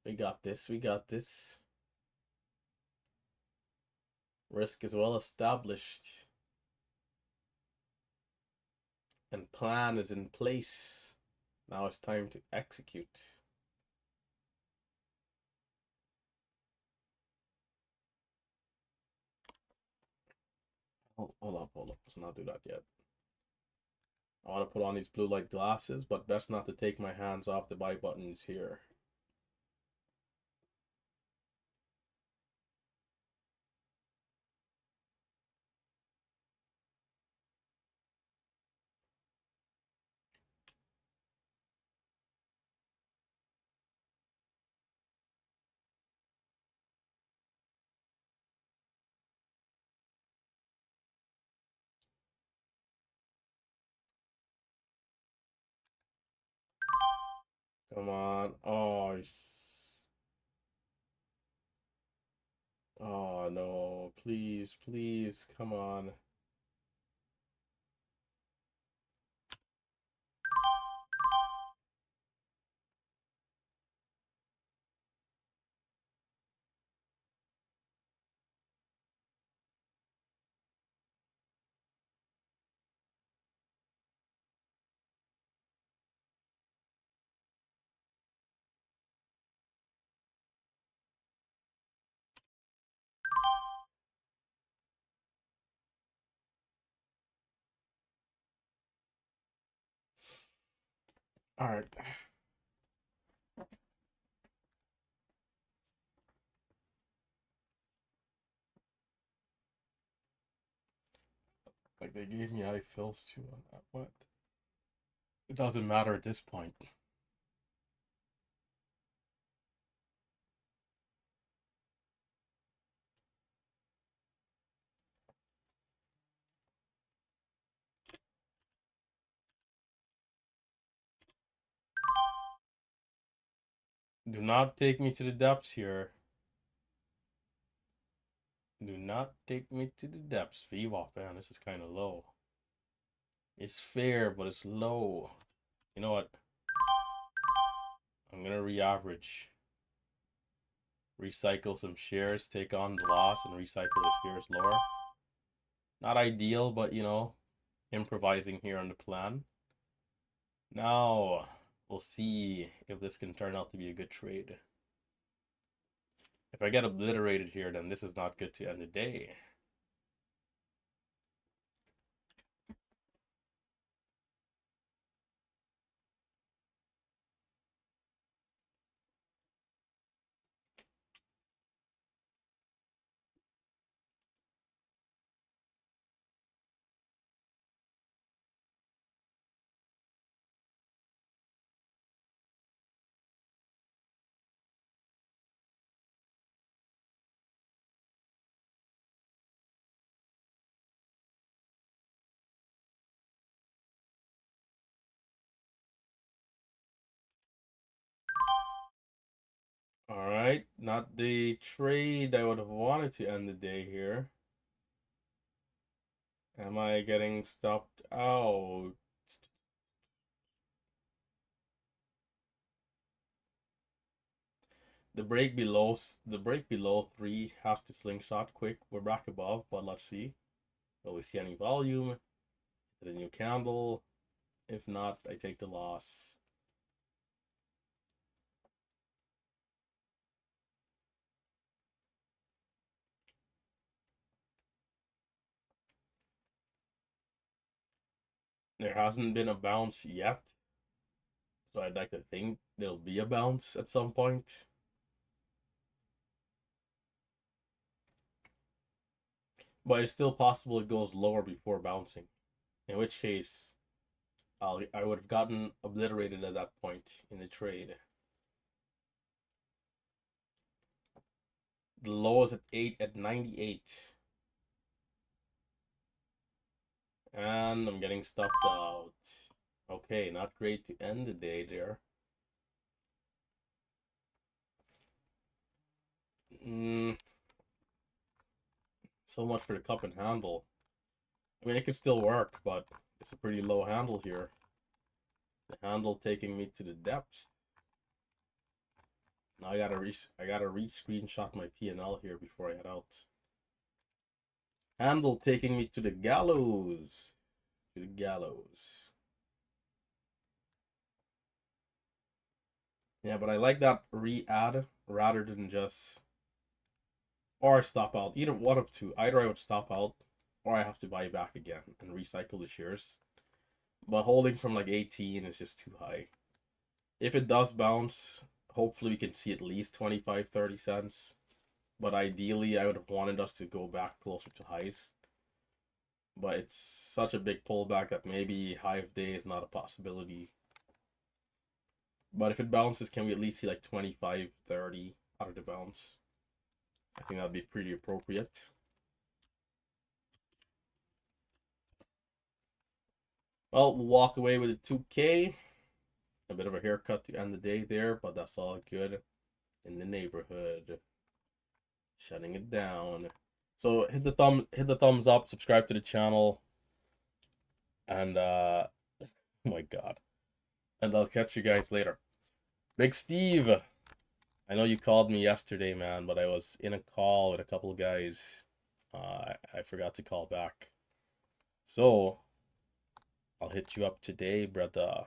we got this. We got this. Risk is well established. And plan is in place. Now it's time to execute. Hold up. Let's not do that yet. I want to put on these blue light glasses, but best not to take my hands off the buy buttons here. Come on. Oh, oh no. Please, please, come on. All right. Like they gave me high fills too on that. What? It doesn't matter at this point. Do not take me to the depths here. Do not take me to the depths. VWAP, man, this is kind of low. It's fair, but it's low. You know what? I'm gonna re-average. Recycle some shares, take on the loss, and recycle the shares lower. Not ideal, but you know, improvising here on the plan. Now, we'll see if this can turn out to be a good trade. If I get obliterated here, then this is not good to end the day. All right, not the trade I would have wanted to end the day here. Am I getting stopped out? The break below 3 has to slingshot quick. We're back above, but let's see. Will we see any volume? Hit a new candle. If not, I take the loss. There hasn't been a bounce yet, so I'd like to think there'll be a bounce at some point. But it's still possible it goes lower before bouncing. In which case, I would have gotten obliterated at that point in the trade. The low is at 8 at 98. And I'm getting stopped out. Okay, not great to end the day there. So much for the cup and handle. I mean, it could still work, but it's a pretty low handle here. The handle taking me to the depths. Now I gotta re-screenshot my P&L here before I head out. Handle taking me to the gallows. To the gallows. Yeah, but I like that re-add rather than just... Or stop out. Either one of two. Either I would stop out, or I have to buy back again and recycle the shares. But holding from like 18 is just too high. If it does bounce, hopefully we can see at least 25, 30 cents. But ideally, I would have wanted us to go back closer to highs. But it's such a big pullback that maybe high of day is not a possibility. But if it bounces, can we at least see like 25, 30 out of the bounce? I think that'd be pretty appropriate. Well, we'll walk away with a 2K. A bit of a haircut to end the day there, but that's all good. In the neighborhood, shutting it down. So hit the thumbs up, subscribe to the channel, and oh my god. And I'll catch you guys later. Big Steve, I know you called me yesterday, man, but I was in a call with a couple of guys. I forgot to call back. So I'll hit you up today, brother.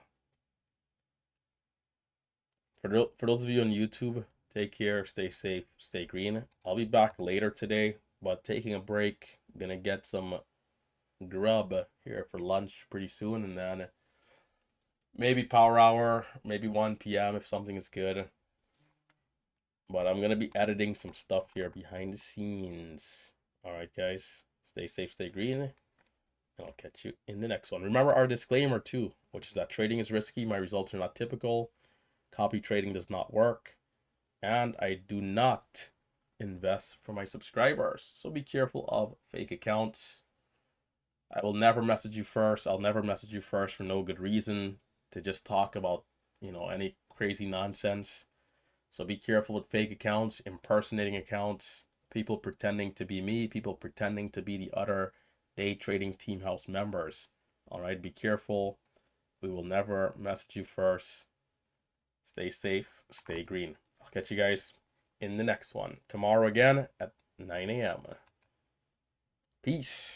For those of you on YouTube, take care, stay safe, stay green. I'll be back later today, but taking a break. I'm gonna get some grub here for lunch pretty soon, and then maybe power hour, maybe 1 p.m. if something is good. But I'm gonna be editing some stuff here behind the scenes. Alright, guys. Stay safe, stay green. And I'll catch you in the next one. Remember our disclaimer too, which is that trading is risky, my results are not typical, copy trading does not work, and I do not invest for my subscribers. So be careful of fake accounts. I will never message you first. I'll never message you first for no good reason to just talk about, any crazy nonsense. So be careful with fake accounts, impersonating accounts, people pretending to be me, people pretending to be the other day trading team house members. All right, be careful. We will never message you first. Stay safe, stay green. I'll catch you guys in the next one tomorrow again at 9 a.m. Peace.